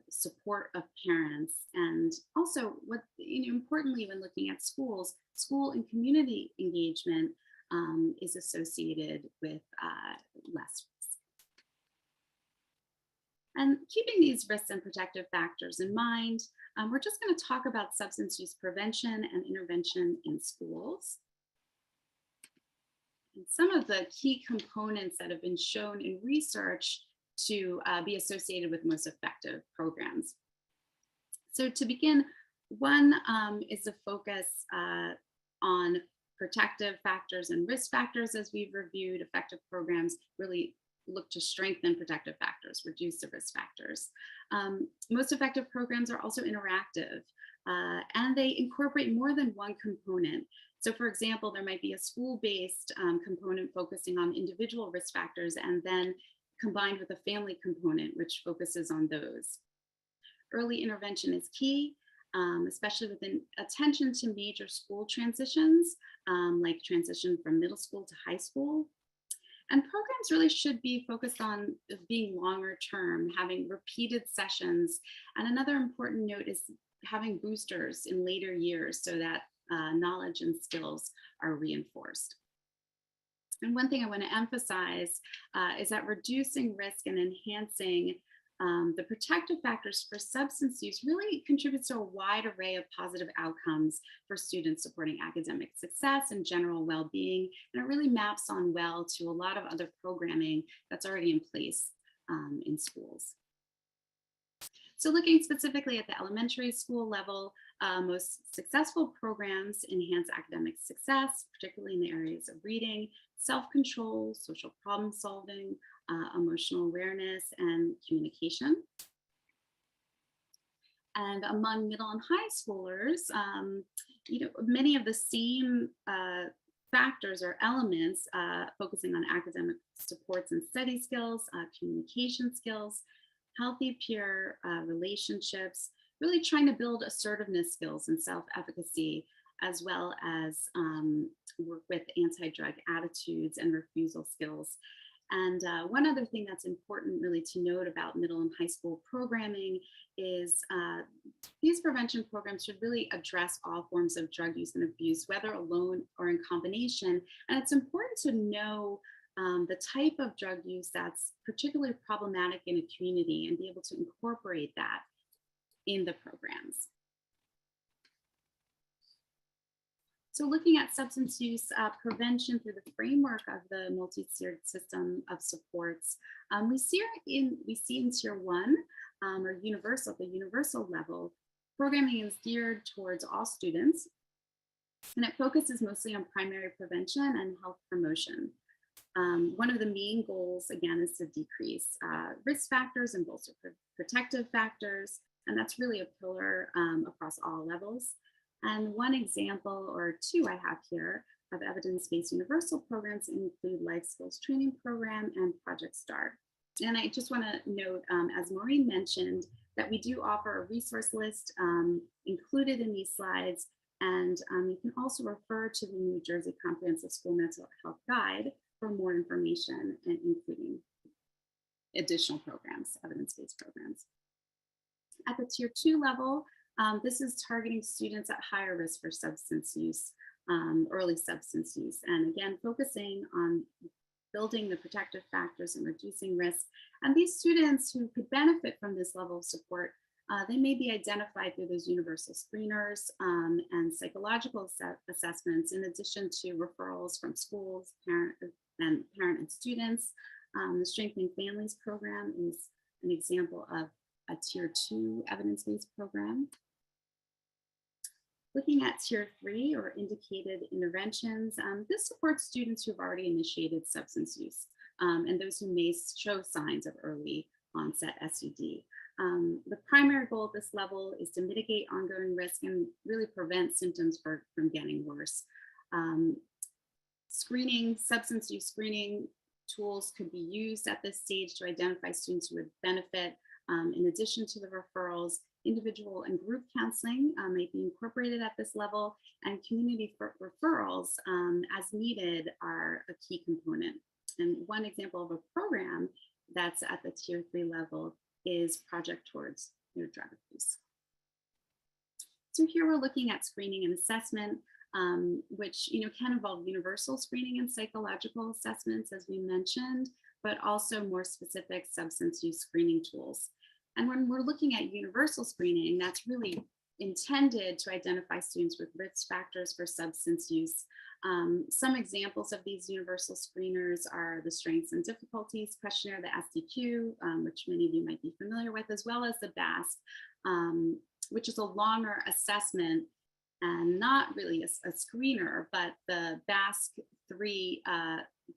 support of parents, and also what importantly when looking at schools, school and community engagement is associated with less risk. And keeping these risks and protective factors in mind, we're just going to talk about substance use prevention and intervention in schools. And some of the key components that have been shown in research to be associated with most effective programs. So to begin, one is a focus on protective factors and risk factors. As we've reviewed, effective programs really look to strengthen protective factors, reduce the risk factors. Most effective programs are also interactive, and they incorporate more than one component. So for example, there might be a school-based component focusing on individual risk factors, and then combined with a family component, which focuses on those. Early intervention is key, especially within attention to major school transitions, like transition from middle school to high school. And programs really should be focused on being longer term, having repeated sessions. And another important note is having boosters in later years so that knowledge and skills are reinforced. And one thing I want to emphasize is that reducing risk and enhancing the protective factors for substance use really contributes to a wide array of positive outcomes for students, supporting academic success and general well-being. And it really maps on well to a lot of other programming that's already in place in schools. So looking specifically at the elementary school level, most successful programs enhance academic success, particularly in the areas of reading, self-control, social problem solving, emotional awareness, and communication. And among middle and high schoolers, many of the same factors or elements focusing on academic supports and study skills, communication skills, healthy peer relationships, really trying to build assertiveness skills and self-efficacy, as well as work with anti-drug attitudes and refusal skills. And one other thing that's important really to note about middle and high school programming is these prevention programs should really address all forms of drug use and abuse, whether alone or in combination. And it's important to know the type of drug use that's particularly problematic in a community and be able to incorporate that in the programs. So looking at substance use prevention through the framework of the multi-tiered system of supports, we see in Tier 1 or universal, the universal level, programming is geared towards all students, and it focuses mostly on primary prevention and health promotion. One of the main goals, again, is to decrease risk factors and bolster protective factors, and that's really a pillar across all levels. And one example or two I have here of evidence-based universal programs include Life Skills Training Program and Project STAR. And I just want to note, as Maureen mentioned, that we do offer a resource list included in these slides. And you can also refer to the New Jersey Comprehensive School Mental Health Guide for more information, and including additional programs, evidence-based programs. At the Tier 2 level, this is targeting students at higher risk for substance use, early substance use, and again, focusing on building the protective factors and reducing risk. And these students who could benefit from this level of support, they may be identified through those universal screeners and psychological assessments, in addition to referrals from schools, parent and students. The Strengthening Families program is an example of a Tier 2 evidence-based program. Looking at Tier 3 or indicated interventions, this supports students who've already initiated substance use and those who may show signs of early onset SUD. The primary goal at this level is to mitigate ongoing risk and really prevent symptoms from getting worse. Substance use screening tools could be used at this stage to identify students who would benefit. In addition to the referrals, individual and group counseling may be incorporated at this level, and community referrals as needed are a key component. And one example of a program that's at the Tier 3 level is Project Towards No Drug Abuse. So here we're looking at screening and assessment, which can involve universal screening and psychological assessments, as we mentioned, but also more specific substance use screening tools. And when we're looking at universal screening, that's really intended to identify students with risk factors for substance use. Some examples of these universal screeners are the Strengths and Difficulties Questionnaire, the SDQ, which many of you might be familiar with, as well as the BASC, which is a longer assessment and not really a screener, but the BASC-3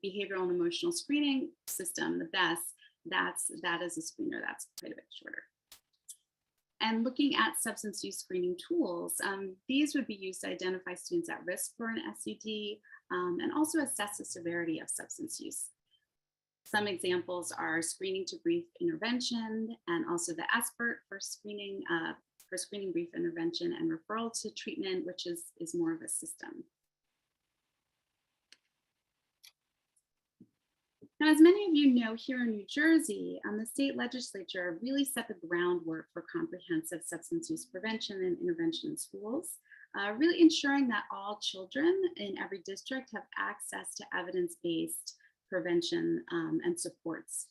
Behavioral and Emotional Screening System, the BESS, that is a screener that's quite a bit shorter. And looking at substance use screening tools, these would be used to identify students at risk for an SUD and also assess the severity of substance use. Some examples are screening to brief intervention, and also the SBIRT for screening brief intervention, and referral to treatment, which is more of a system. Now, as many of you know, here in New Jersey, the state legislature really set the groundwork for comprehensive substance use prevention and intervention in schools, really ensuring that all children in every district have access to evidence-based prevention and supports.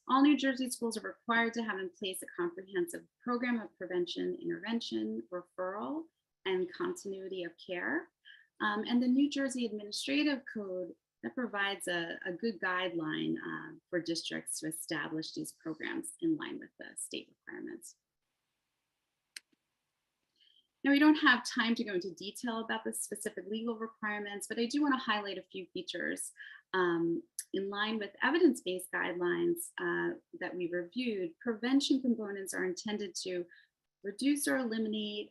All New Jersey schools are required to have in place a comprehensive program of prevention, intervention, referral, and continuity of care. And the New Jersey Administrative Code that provides a good guideline for districts to establish these programs in line with the state requirements. Now, we don't have time to go into detail about the specific legal requirements, but I do want to highlight a few features. In line with evidence-based guidelines that we reviewed, prevention components are intended to reduce or eliminate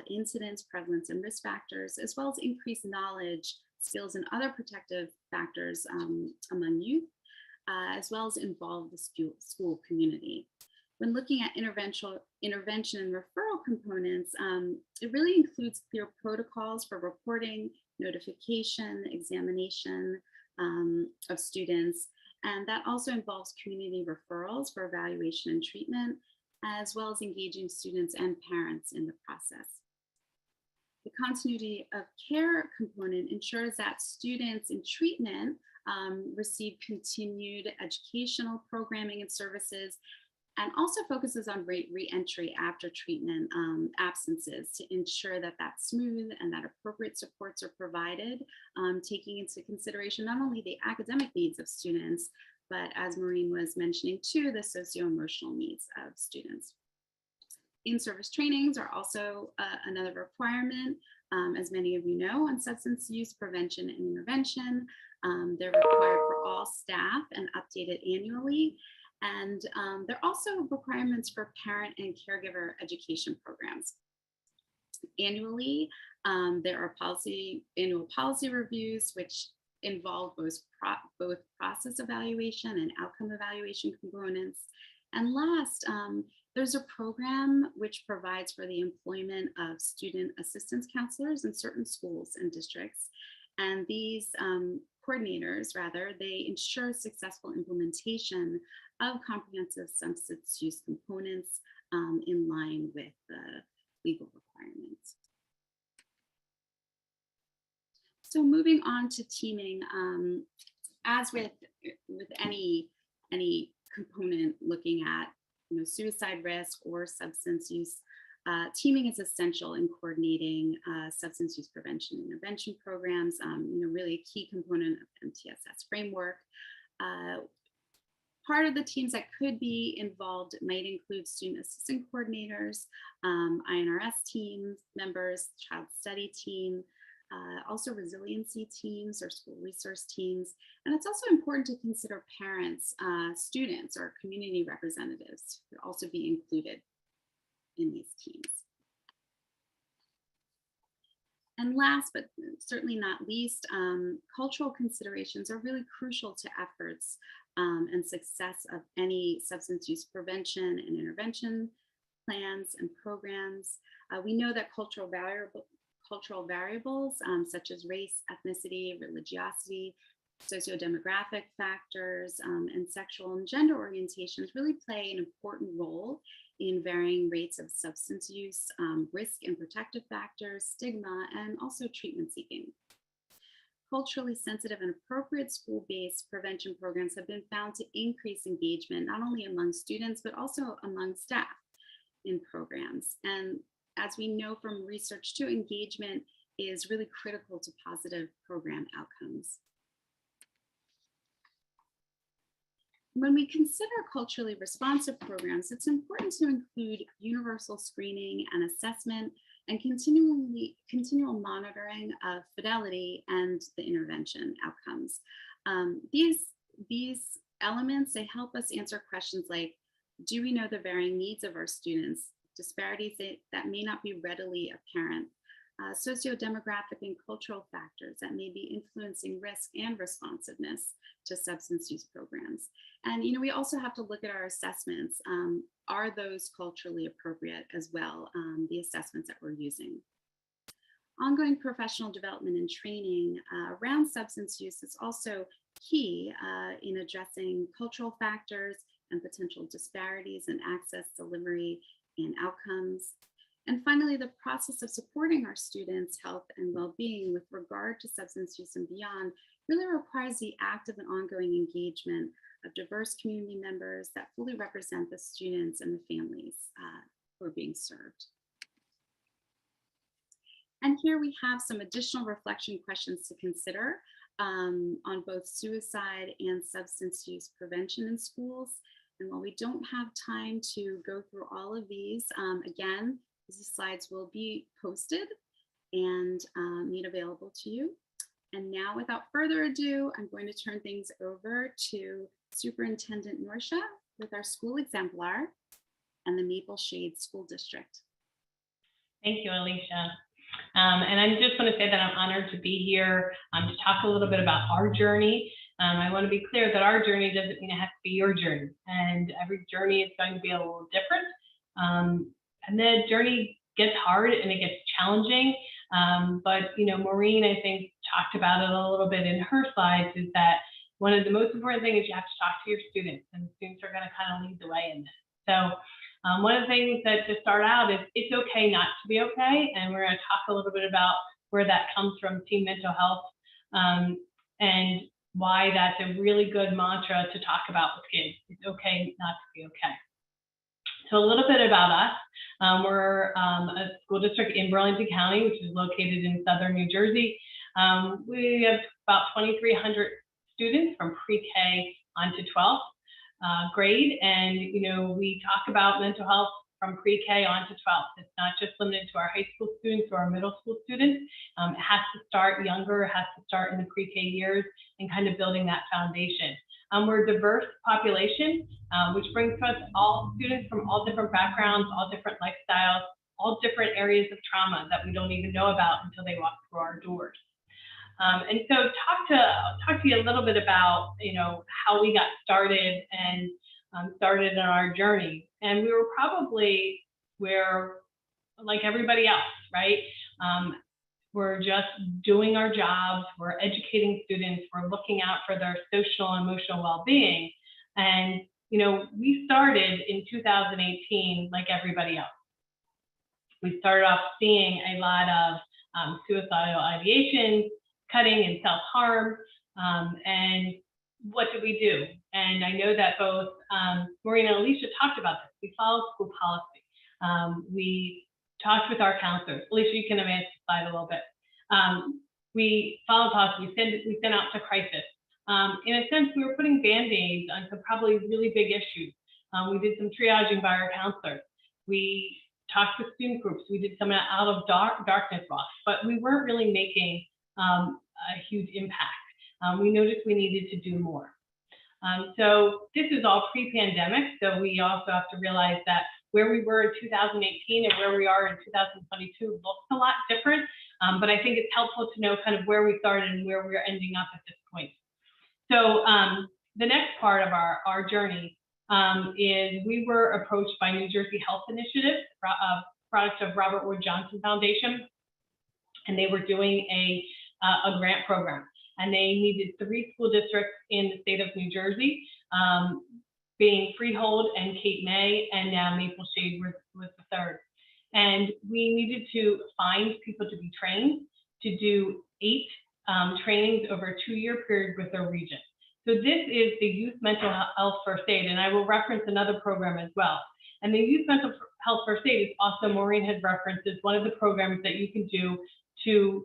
incidence, prevalence, and risk factors, as well as increase knowledge, skills, and other protective factors among youth, as well as involve the school community. When looking at intervention and referral components, it really includes clear protocols for reporting, notification, examination of students, and that also involves community referrals for evaluation and treatment, as well as engaging students and parents in the process. The continuity of care component ensures that students in treatment receive continued educational programming and services, and also focuses on re-entry after treatment absences to ensure that that's smooth and that appropriate supports are provided, taking into consideration not only the academic needs of students, but as Maureen was mentioning too, the socio-emotional needs of students. In-service trainings are also another requirement, as many of you know, on substance use prevention and intervention. They're required for all staff and updated annually. And there are also requirements for parent and caregiver education programs. Annually, there are annual policy reviews, which involve both process evaluation and outcome evaluation components. And last, there's a program which provides for the employment of student assistance counselors in certain schools and districts. And these coordinators, rather, they ensure successful implementation of comprehensive substance use components in line with the legal requirements. So moving on to teaming, as with any component looking at suicide risk or substance use, teaming is essential in coordinating substance use prevention intervention programs. Really a key component of MTSS framework. Part of the teams that could be involved might include student assistant coordinators, INRS team members, child study team, also resiliency teams or school resource teams. And it's also important to consider parents, students, or community representatives who could also be included in these teams. And last, but certainly not least, cultural considerations are really crucial to efforts and success of any substance use prevention and intervention plans and programs. We know that cultural variables such as race, ethnicity, religiosity, sociodemographic factors, and sexual and gender orientations really play an important role in varying rates of substance use, risk and protective factors, stigma, and also treatment seeking. Culturally sensitive and appropriate school-based prevention programs have been found to increase engagement, not only among students, but also among staff in programs. And as we know from research too, engagement is really critical to positive program outcomes. When we consider culturally responsive programs, it's important to include universal screening and assessment and continual monitoring of fidelity and the intervention outcomes. These elements, they help us answer questions like, do we know the varying needs of our students, disparities that may not be readily apparent, sociodemographic and cultural factors that may be influencing risk and responsiveness to substance use programs. And we also have to look at our assessments. Are those culturally appropriate as well, the assessments that we're using? Ongoing professional development and training around substance use is also key in addressing cultural factors and potential disparities in access, delivery, and outcomes. And finally, the process of supporting our students' health and well-being with regard to substance use and beyond really requires the active and ongoing engagement of diverse community members that fully represent the students and the families who are being served. And here we have some additional reflection questions to consider on both suicide and substance use prevention in schools. And while we don't have time to go through all of these, again, these slides will be posted and made available to you. And now, without further ado, I'm going to turn things over to Superintendent Norsha with our school exemplar and the Maple Shade School District. Thank you, Alicia. And I just want to say that I'm honored to be here to talk a little bit about our journey. I want to be clear that our journey doesn't mean it has to be your journey, and every journey is going to be a little different. And the journey gets hard and it gets challenging. But Maureen, I think, talked about it a little bit in her slides, is that one of the most important things is you have to talk to your students, and students are going to kind of lead the way in this. So one of the things that to start out is it's okay not to be okay. And we're going to talk a little bit about where that comes from, teen mental health, and why that's a really good mantra to talk about with kids. It's okay not to be okay. So a little bit about us. We're a school district in Burlington County, which is located in southern New Jersey. We have about 2,300 students from pre-K on to 12th grade. And, we talk about mental health from pre-K on to 12th. It's not just limited to our high school students or our middle school students. It has to start younger, it has to start in the pre-K years and kind of building that foundation. We're a diverse population, which brings to us all students from all different backgrounds, all different lifestyles, all different areas of trauma that we don't even know about until they walk through our doors. And so talk to you a little bit about, how we got started and started on our journey. And we were probably where, like everybody else, right? We're just doing our jobs, we're educating students, we're looking out for their social and emotional well-being. And, we started in 2018 like everybody else. We started off seeing a lot of suicidal ideation, cutting and self-harm, and what did we do? And I know that both Maureen and Alicia talked about this. We followed school policy. We talked with our counselors. Alicia, you can advance the slide a little bit. We followed policy. We sent out to crisis. In a sense, we were putting Band-Aids on some probably really big issues. We did some triaging by our counselors. We talked with student groups. We did some out of darkness walks, but we weren't really making a huge impact. We noticed we needed to do more. So this is all pre-pandemic. So we also have to realize that where we were in 2018 and where we are in 2022 looks a lot different. But I think it's helpful to know kind of where we started and where we're ending up at this point. So the next part of our journey is we were approached by New Jersey Health Initiative, a product of Robert Wood Johnson Foundation, and they were doing a grant program. And they needed 3 school districts in the state of New Jersey, being Freehold and Cape May, and now Maple Shade was the third. And we needed to find people to be trained to do 8 trainings over a 2-year period with their region. So this is the Youth Mental Health First Aid, and I will reference another program as well. And the Youth Mental Health First Aid is also, Maureen has referenced, is one of the programs that you can do to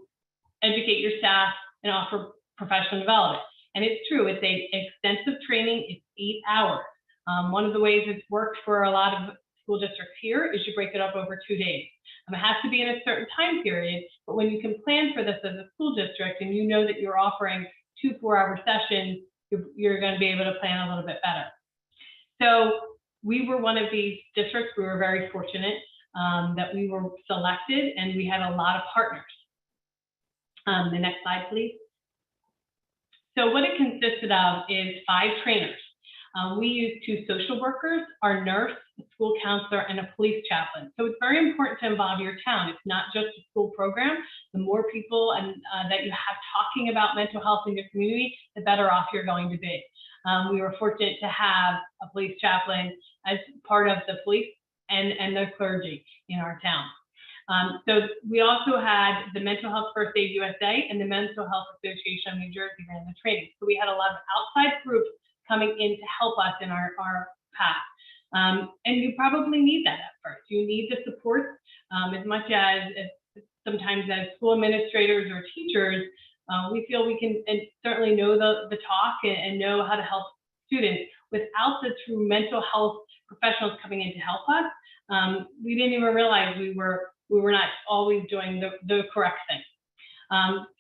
educate your staff and offer professional development. And it's true, it's a extensive training, it's 8 hours. One of the ways it's worked for a lot of school districts here is you break it up over 2 days. It has to be in a certain time period, but when you can plan for this as a school district and you know that you're offering 2 4-hour sessions, you're going to be able to plan a little bit better. So we were one of these districts. We were very fortunate that we were selected, and we had a lot of partners. The next slide, please. So what it consisted of is 5 trainers. We used 2 social workers, our nurse, a school counselor, and a police chaplain. So it's very important to involve your town. It's not just a school program. The more people that you have talking about mental health in your community, the better off you're going to be. We were fortunate to have a police chaplain as part of the police and the clergy in our town. So we also had the Mental Health First Aid USA and the Mental Health Association of New Jersey ran the training. So we had a lot of outside groups coming in to help us in our path. And you probably need that at first. You need the support as much as sometimes as school administrators or teachers, we feel we can certainly know the talk and know how to help students. Without the true mental health professionals coming in to help us, we didn't even realize we were not always doing the correct thing.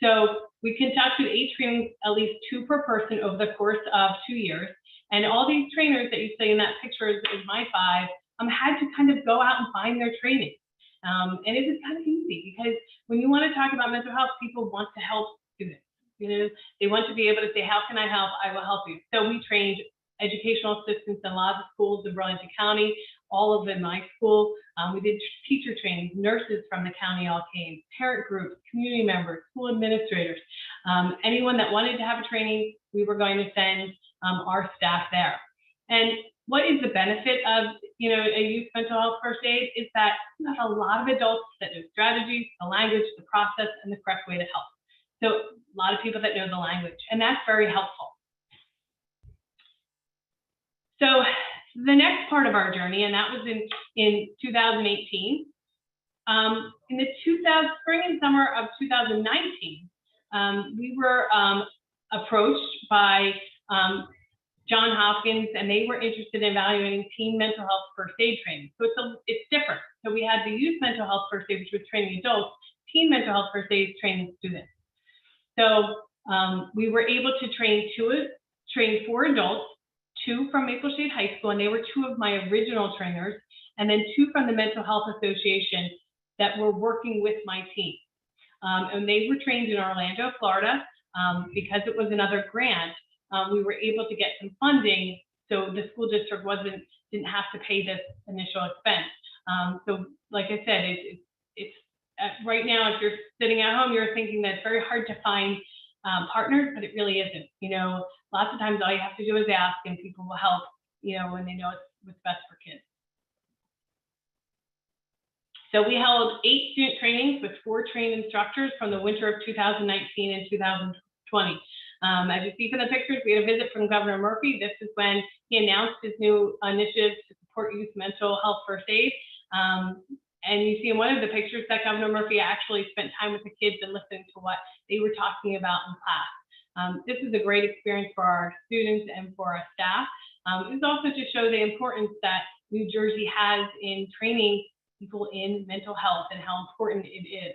So we conducted 8 trainings, at least 2 per person over the course of 2 years. And all these trainers that you see in that picture is my 5, had to kind of go out and find their training. And it is kind of easy because when you want to talk about mental health, people want to help students. They want to be able to say, how can I help? I will help you. So we trained educational assistants in a lot of schools in Burlington County, all of them in my school. We did teacher training, nurses from the county all came, parent groups, community members, school administrators. Anyone that wanted to have a training, we were going to send our staff there. And what is the benefit of a youth mental health first aid is that you have a lot of adults that know strategies, the language, the process, and the correct way to help. So a lot of people that know the language, and that's very helpful. So the next part of our journey, and that was in 2018, in the spring and summer of 2019, we were approached by John Hopkins, and they were interested in evaluating teen mental health first aid training. So it's different. So we had the youth mental health first aid, which was training adults, teen mental health first aid training students. So we were able to train 4 adults, 2 from Maple Shade High School, and they were 2 of my original trainers, and then 2 from the Mental Health Association that were working with my team. And they were trained in Orlando, Florida. Because it was another grant, we were able to get some funding, so the school district didn't have to pay this initial expense. So like I said, it's right now, if you're sitting at home, you're thinking that it's very hard to find partners, but it really isn't. You know, lots of times all you have to do is ask, and people will help, you know, when they know it's what's best for kids. So we held 8 student trainings with 4 trained instructors from the winter of 2019 and 2020. As you see from the pictures, we had a visit from Governor Murphy. This is when he announced his new initiative to support youth mental health first aid. And you see in one of the pictures that Governor Murphy actually spent time with the kids and listened to what they were talking about in class. This is a great experience for our students and for our staff. It's also to show the importance that New Jersey has in training people in mental health and how important it is.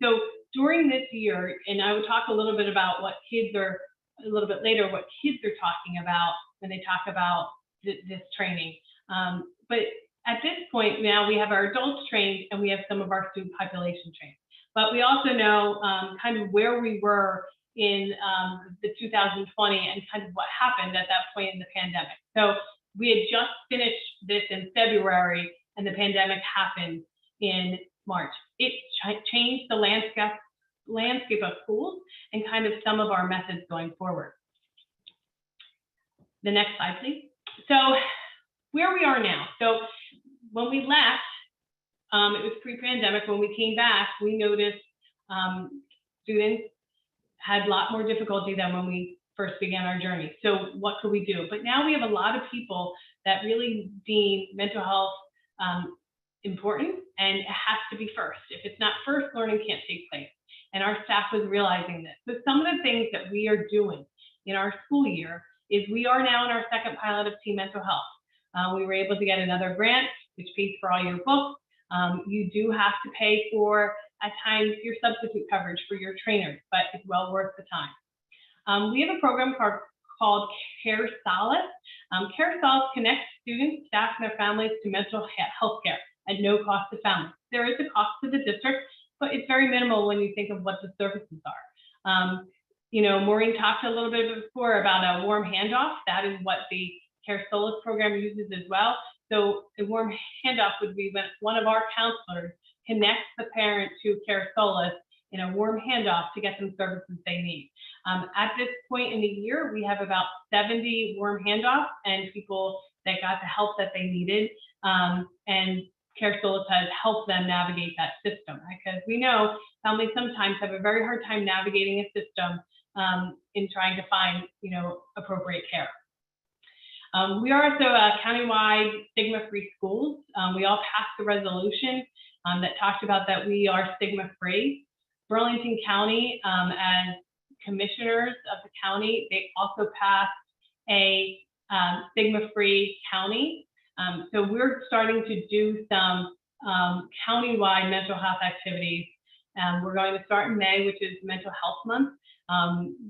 So during this year, and I will talk a little bit about what kids are, a little bit later, what kids are talking about when they talk about this training. But at this point now, we have our adults trained and we have some of our student population trained. But we also know kind of where we were in the 2020 and kind of what happened at that point in the pandemic. So we had just finished this in February, and the pandemic happened in March. It changed the landscape of schools and kind of some of our methods going forward. The next slide, please. So where we are now. So when we left, it was pre-pandemic. When we came back, we noticed students had a lot more difficulty than when we first began our journey. So what could we do? But now we have a lot of people that really deem mental health important, and it has to be first. If it's not first, learning can't take place. And our staff was realizing this. So some of the things that we are doing in our school year is we are now in our second pilot of Team Mental Health. We were able to get another grant, which pays for all your books. You do have to pay for, at times, your substitute coverage for your trainers, but it's well worth the time. We have a program called Care Solace. Care Solace connects students, staff, and their families to mental health care at no cost to families. There is a cost to the district, but it's very minimal when you think of what the services are. You know, Maureen talked a little bit before about a warm handoff. That is what the Care Solace program uses as well. So a warm handoff would be when one of our counselors connects the parent to Care Solace in a warm handoff to get them services they need. At this point in the year, we have about 70 warm handoffs and people that got the help that they needed. And Care Solace has helped them navigate that system, because we know families sometimes have a very hard time navigating a system in trying to find, you know, appropriate care. We are also a countywide stigma-free schools. We all passed the resolution that talked about that we are stigma-free. Burlington County, as commissioners of the county, they also passed a stigma-free county. So we're starting to do some countywide mental health activities. We're going to start in May, which is Mental Health Month.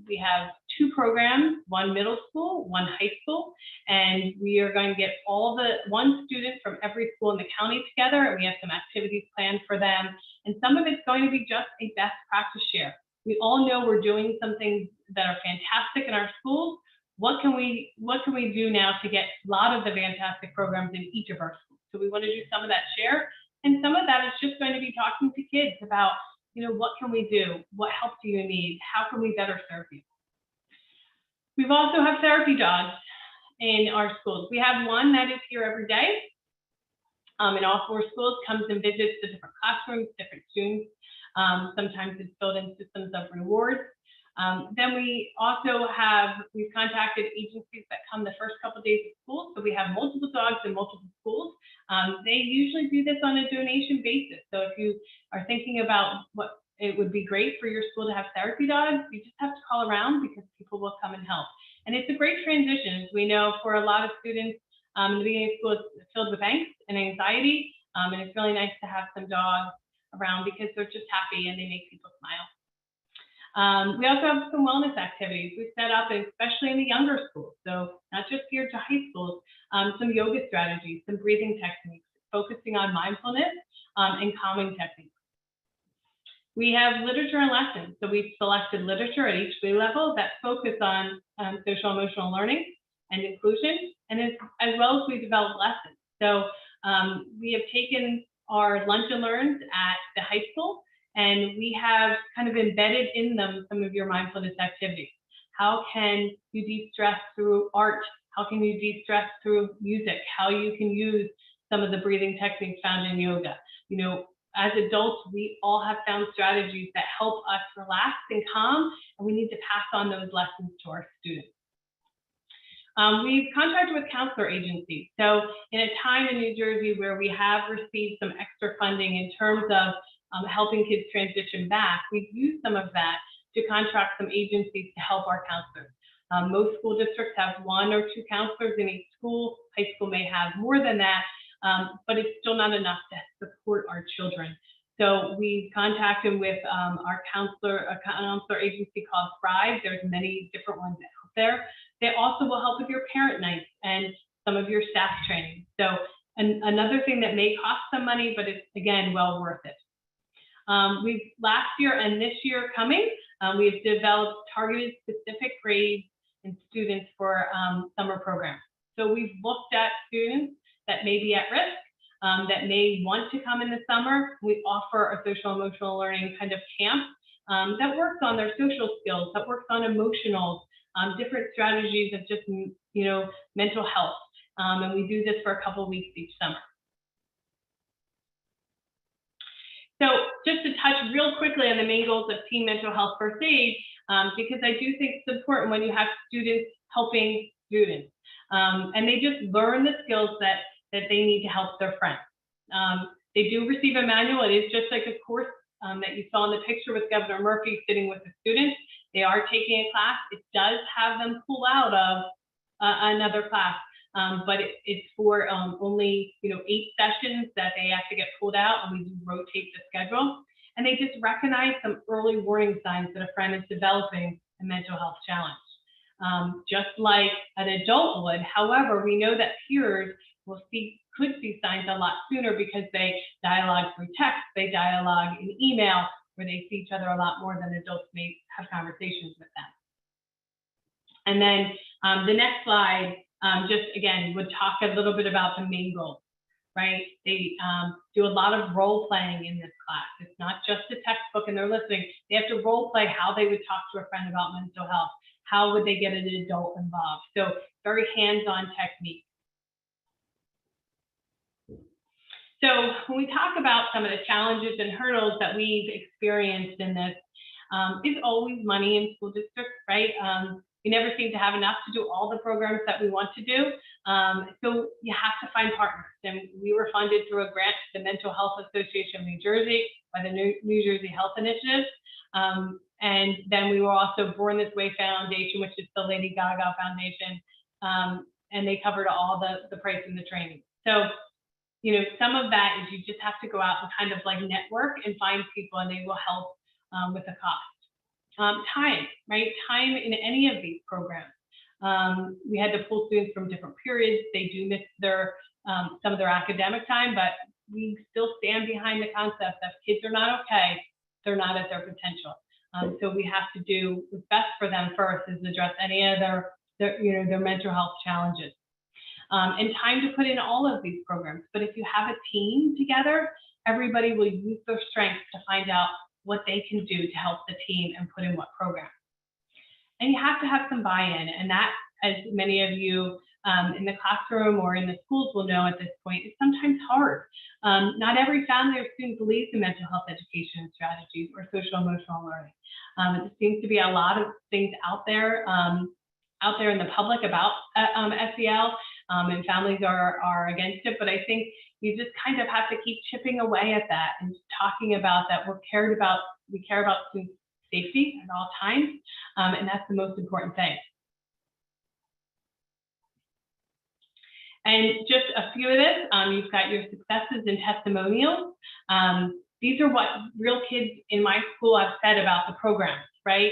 We have 2 programs, one middle school, one high school, and we are going to get one student from every school in the county together, and we have some activities planned for them. And some of it's going to be just a best practice share. We all know we're doing some things that are fantastic in our schools. What can we do now to get a lot of the fantastic programs in each of our schools? So we want to do some of that share, and some of that is just going to be talking to kids about, you know, what can we do? What help do you need? How can we better serve you? We've also have therapy dogs in our schools. We have one that is here every day in all 4 schools, comes and visits the different classrooms, different students. Sometimes it's built in systems of rewards. Then we also we've contacted agencies that come the first couple of days of school. So we have multiple dogs in multiple schools. They usually do this on a donation basis. So if you are thinking about what it would be great for your school to have therapy dogs, you just have to call around because people will come and help. And it's a great transition. As we know, for a lot of students, in the beginning of school, it's filled with angst and anxiety. And it's really nice to have some dogs around because they're just happy and they make people smile. We also have some wellness activities we set up, especially in the younger schools. So not just geared to high schools, some yoga strategies, some breathing techniques, focusing on mindfulness, and calming techniques. We have literature and lessons. So we've selected literature at each grade level that focus on social emotional learning and inclusion, and as well as we develop lessons. So we have taken our lunch and learns at the high school, and we have kind of embedded in them some of your mindfulness activities. How can you de-stress through art? How can you de-stress through music? How you can use some of the breathing techniques found in yoga. You know, as adults, we all have found strategies that help us relax and calm, and we need to pass on those lessons to our students. We've contracted with counselor agencies. So in a time in New Jersey where we have received some extra funding in terms of helping kids transition back, we've used some of that to contract some agencies to help our counselors. Most school districts have 1 or 2 counselors in each school. High school may have more than that, but it's still not enough to support our children. So we contacted with our a counselor agency called Thrive. There's many different ones out there. They also will help with your parent nights and some of your staff training. So another thing that may cost some money, but it's, again, well worth it. We've last year and this year coming, we've developed targeted specific grades and students for summer programs. So we've looked at students that may be at risk, that may want to come in the summer. We offer a social emotional learning kind of camp that works on their social skills, that works on emotionals, different strategies of just, you know, mental health. And we do this for a couple of weeks each summer. So just to touch real quickly on the main goals of Team Mental Health First Aid, because I do think it's important when you have students helping students, and they just learn the skills that they need to help their friends. They do receive a manual. It is just like a course that you saw in the picture with Governor Murphy sitting with the students. They are taking a class. It does have them pull out of another class, but it's for only 8 sessions that they have to get pulled out, and we do rotate the schedule. And they just recognize some early warning signs that a friend is developing a mental health challenge, just like an adult would. However, we know that peers could see signs a lot sooner because they dialogue through text, they dialogue in email, where they see each other a lot more than adults may have conversations with them. And then the next slide, just again, would talk a little bit about the main goals, right? They do a lot of role playing in this class. It's not just a textbook and they're listening. They have to role play how they would talk to a friend about mental health. How would they get an adult involved? So very hands-on technique. So when we talk about some of the challenges and hurdles that we've experienced in this, it's always money in school districts, right? We never seem to have enough to do all the programs that we want to do. So you have to find partners. And we were funded through a grant to the Mental Health Association of New Jersey by the New Jersey Health Initiative. And then we were also Born This Way Foundation, which is the Lady Gaga Foundation. And they covered all the price and the training. So, some of that is you just have to go out and kind of like network and find people, and they will help with the cost. Time, right? Time in any of these programs. We had to pull students from different periods. They do miss some of their academic time, but we still stand behind the concept that if kids are not okay, they're not at their potential. So we have to do what's best for them first, is address any of their mental health challenges. And time to put in all of these programs. But if you have a team together, everybody will use their strengths to find out what they can do to help the team and put in what program. And you have to have some buy-in, and that, as many of you in the classroom or in the schools will know at this point, is sometimes hard. Not every family or student believes in mental health education strategies or social emotional learning. There seems to be a lot of things out there in the public about SEL, and families are against it. But I think you just kind of have to keep chipping away at that and talking about that. We care about student safety at all times, and that's the most important thing. And just a few of this, you've got your successes and testimonials. These are what real kids in my school have said about the programs, right?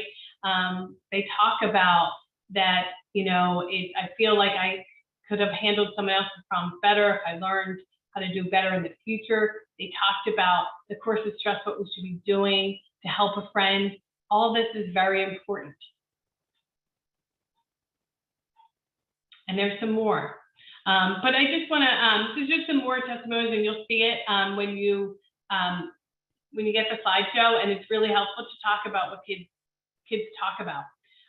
They talk about that, I feel like I could have handled someone else's problems better if I learned how to do better in the future. They talked about the course of stress, what we should be doing to help a friend. All this is very important. And there's some more. But I just want to, there's just some more testimonies, and you'll see it when you get the slideshow, and it's really helpful to talk about what kids talk about.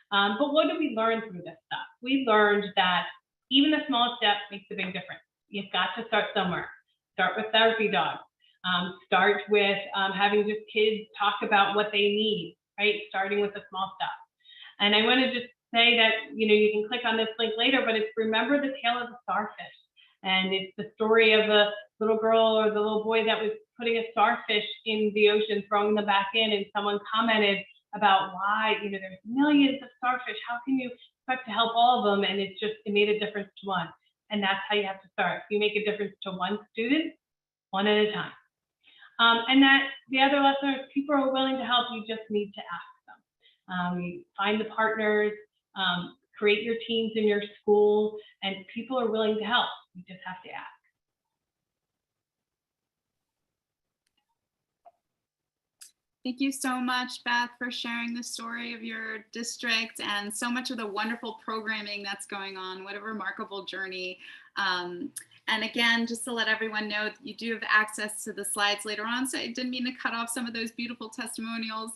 But what did we learn through this stuff? We learned that even the smallest step makes a big difference. You've got to start somewhere. Start with therapy dogs. Start with having just kids talk about what they need, right? Starting with the small stuff. And I want to just say that, you can click on this link later, but it's Remember the Tale of the Starfish. And it's the story of the little girl or the little boy that was putting a starfish in the ocean, throwing them back in, and someone commented about why, there's millions of starfish. How can you expect to help all of them? And it made a difference to one. And that's how you have to start. You make a difference to one student, one at a time. And that the other lesson is people are willing to help. You just need to ask them. You find the partners, create your teams in your school, and people are willing to help. You just have to ask. Thank you so much, Beth, for sharing the story of your district and so much of the wonderful programming that's going on. What a remarkable journey. And again, just to let everyone know, you do have access to the slides later on. So I didn't mean to cut off some of those beautiful testimonials,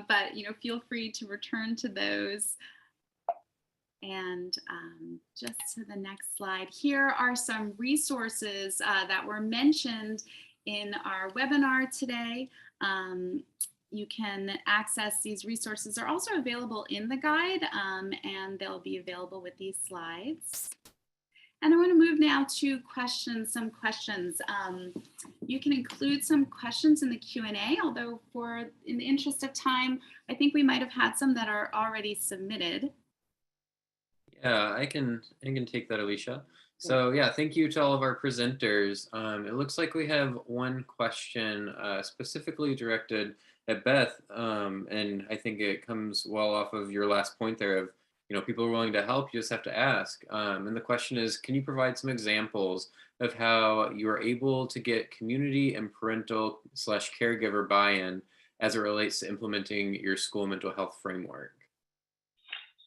but feel free to return to those. And just to the next slide, here are some resources that were mentioned in our webinar today. You can access these resources. They're also available in the guide, and they'll be available with these slides. And I want to move now to some questions. You can include some questions in the Q&A, although in the interest of time, I think we might have had some that are already submitted. Yeah, I can take that, Alicia. So yeah, thank you to all of our presenters. It looks like we have one question specifically directed at Beth, and I think it comes well off of your last point there of, people are willing to help, you just have to ask. And the question is, can you provide some examples of how you are able to get community and parental/caregiver buy-in as it relates to implementing your school mental health framework?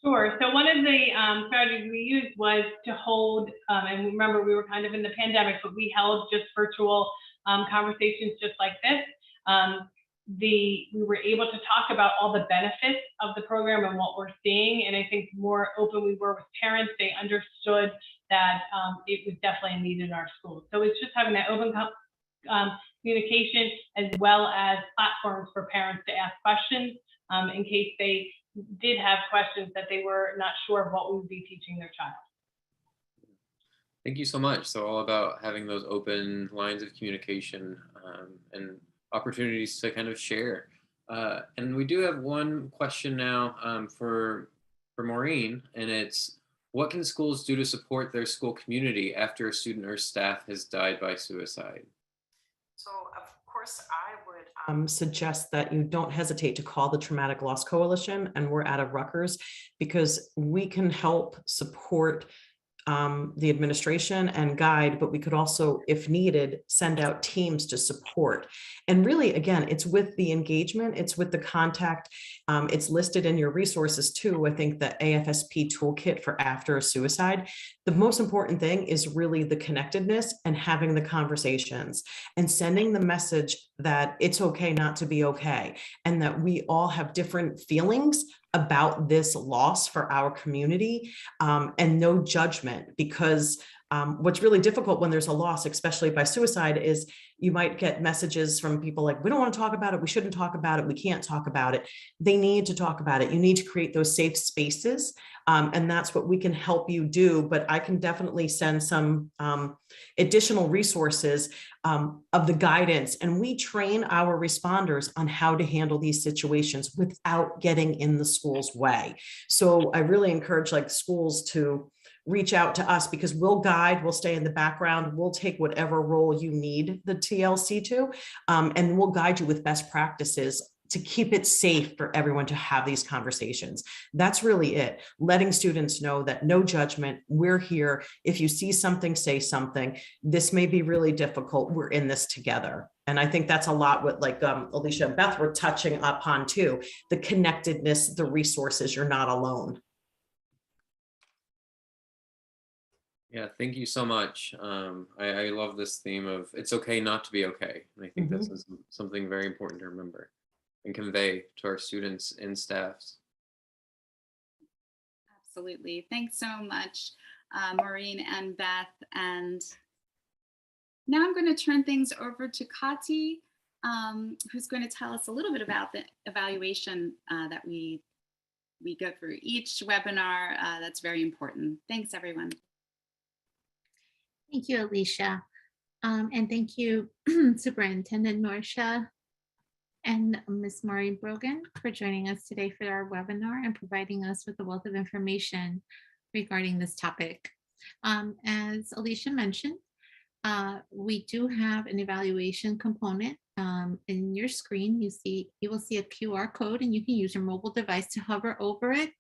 Sure. So one of the strategies we used was to hold, and remember we were kind of in the pandemic, but we held just virtual conversations just like this. We were able to talk about all the benefits of the program and what we're seeing. And I think the more open we were with parents, they understood that it was definitely a need in our schools. So it's just having that open communication, as well as platforms for parents to ask questions in case they did have questions that they were not sure of what we would be teaching their child. Thank you so much. So all about having those open lines of communication and opportunities to kind of share. And we do have one question now for Maureen, and it's, what can schools do to support their school community after a student or staff has died by suicide? So of course, I would suggest that you don't hesitate to call the Traumatic Loss Coalition, and we're out of Rutgers, because we can help support the administration and guide, but we could also, if needed, send out teams to support. And really, again, it's with the engagement, it's with the contact. It's listed in your resources too. I think the AFSP toolkit for after a suicide. The most important thing is really the connectedness and having the conversations and sending the message that it's okay not to be okay, and that we all have different feelings about this loss for our community, and no judgment, because what's really difficult when there's a loss, especially by suicide, is you might get messages from people like, we don't want to talk about it, we shouldn't talk about it, we can't talk about it. They need to talk about it. You need to create those safe spaces, and that's what we can help you do. But I can definitely send some additional resources of the guidance, and we train our responders on how to handle these situations without getting in the school's way. So I really encourage schools to reach out to us, because we'll guide, we'll stay in the background, we'll take whatever role you need the TLC to, and we'll guide you with best practices to keep it safe for everyone to have these conversations. That's really it. Letting students know that no judgment, we're here. If you see something, say something. This may be really difficult. We're in this together. And I think that's a lot what like Alicia and Beth were touching upon too, the connectedness, the resources, you're not alone. Yeah, thank you so much. I love this theme of it's okay not to be okay. And I think this is something very important to remember and convey to our students and staffs. Absolutely. Thanks so much, Maureen and Beth. And now I'm going to turn things over to Kati, who's going to tell us a little bit about the evaluation that we go through each webinar. That's very important. Thanks, everyone. Thank you, Alicia. And thank you, Superintendent Norsha and Ms. Maureen Brogan for joining us today for our webinar and providing us with a wealth of information regarding this topic. As Alicia mentioned, we do have an evaluation component. In your screen, you will see a QR code, and you can use your mobile device to hover over it.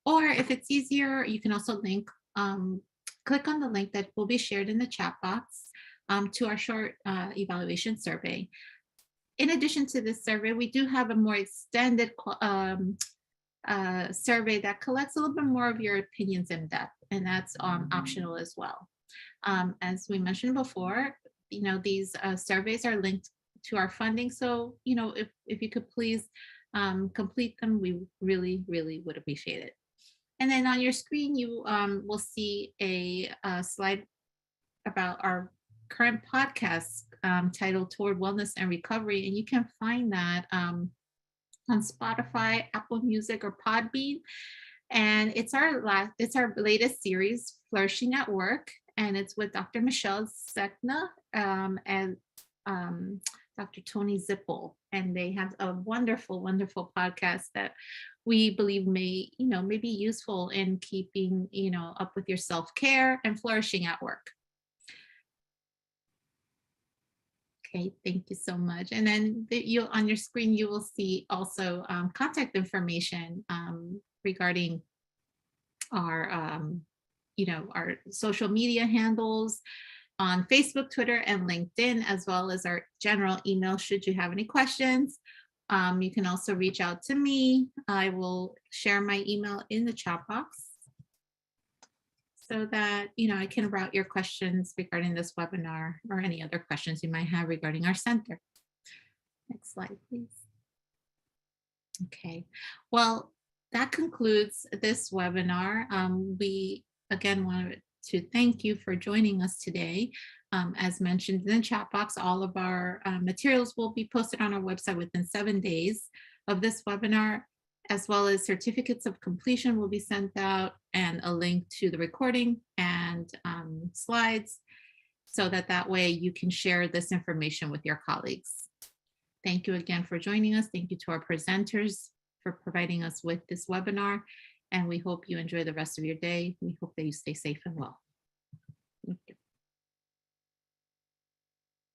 Or if it's easier, you can also click on the link that will be shared in the chat box to our short evaluation survey. In addition to this survey, we do have a more extended survey that collects a little bit more of your opinions in depth, and that's optional as well. As we mentioned before, these surveys are linked to our funding. So, if you could please complete them, we really, really would appreciate it. And then on your screen, you will see a slide about our current podcast titled Toward Wellness and Recovery. And you can find that on Spotify, Apple Music, or Podbean. And it's our latest series, Flourishing at Work. And it's with Dr. Michelle Sekna and Dr. Tony Zippel. And they have a wonderful, wonderful podcast that we believe may be useful in keeping, up with your self-care and flourishing at work. Okay, thank you so much. And then on your screen, you will see also contact information regarding our, our social media handles on Facebook, Twitter, and LinkedIn, as well as our general email should you have any questions. You can also reach out to me. I will share my email in the chat box so that I can route your questions regarding this webinar or any other questions you might have regarding our center. Next slide, please. Okay, well, that concludes this webinar. We again wanted to thank you for joining us today. As mentioned in the chat box, all of our materials will be posted on our website within 7 days of this webinar, as well as certificates of completion will be sent out and a link to the recording and slides so that way you can share this information with your colleagues. Thank you again for joining us. Thank you to our presenters for providing us with this webinar, and we hope you enjoy the rest of your day. We hope that you stay safe and well. Thank you.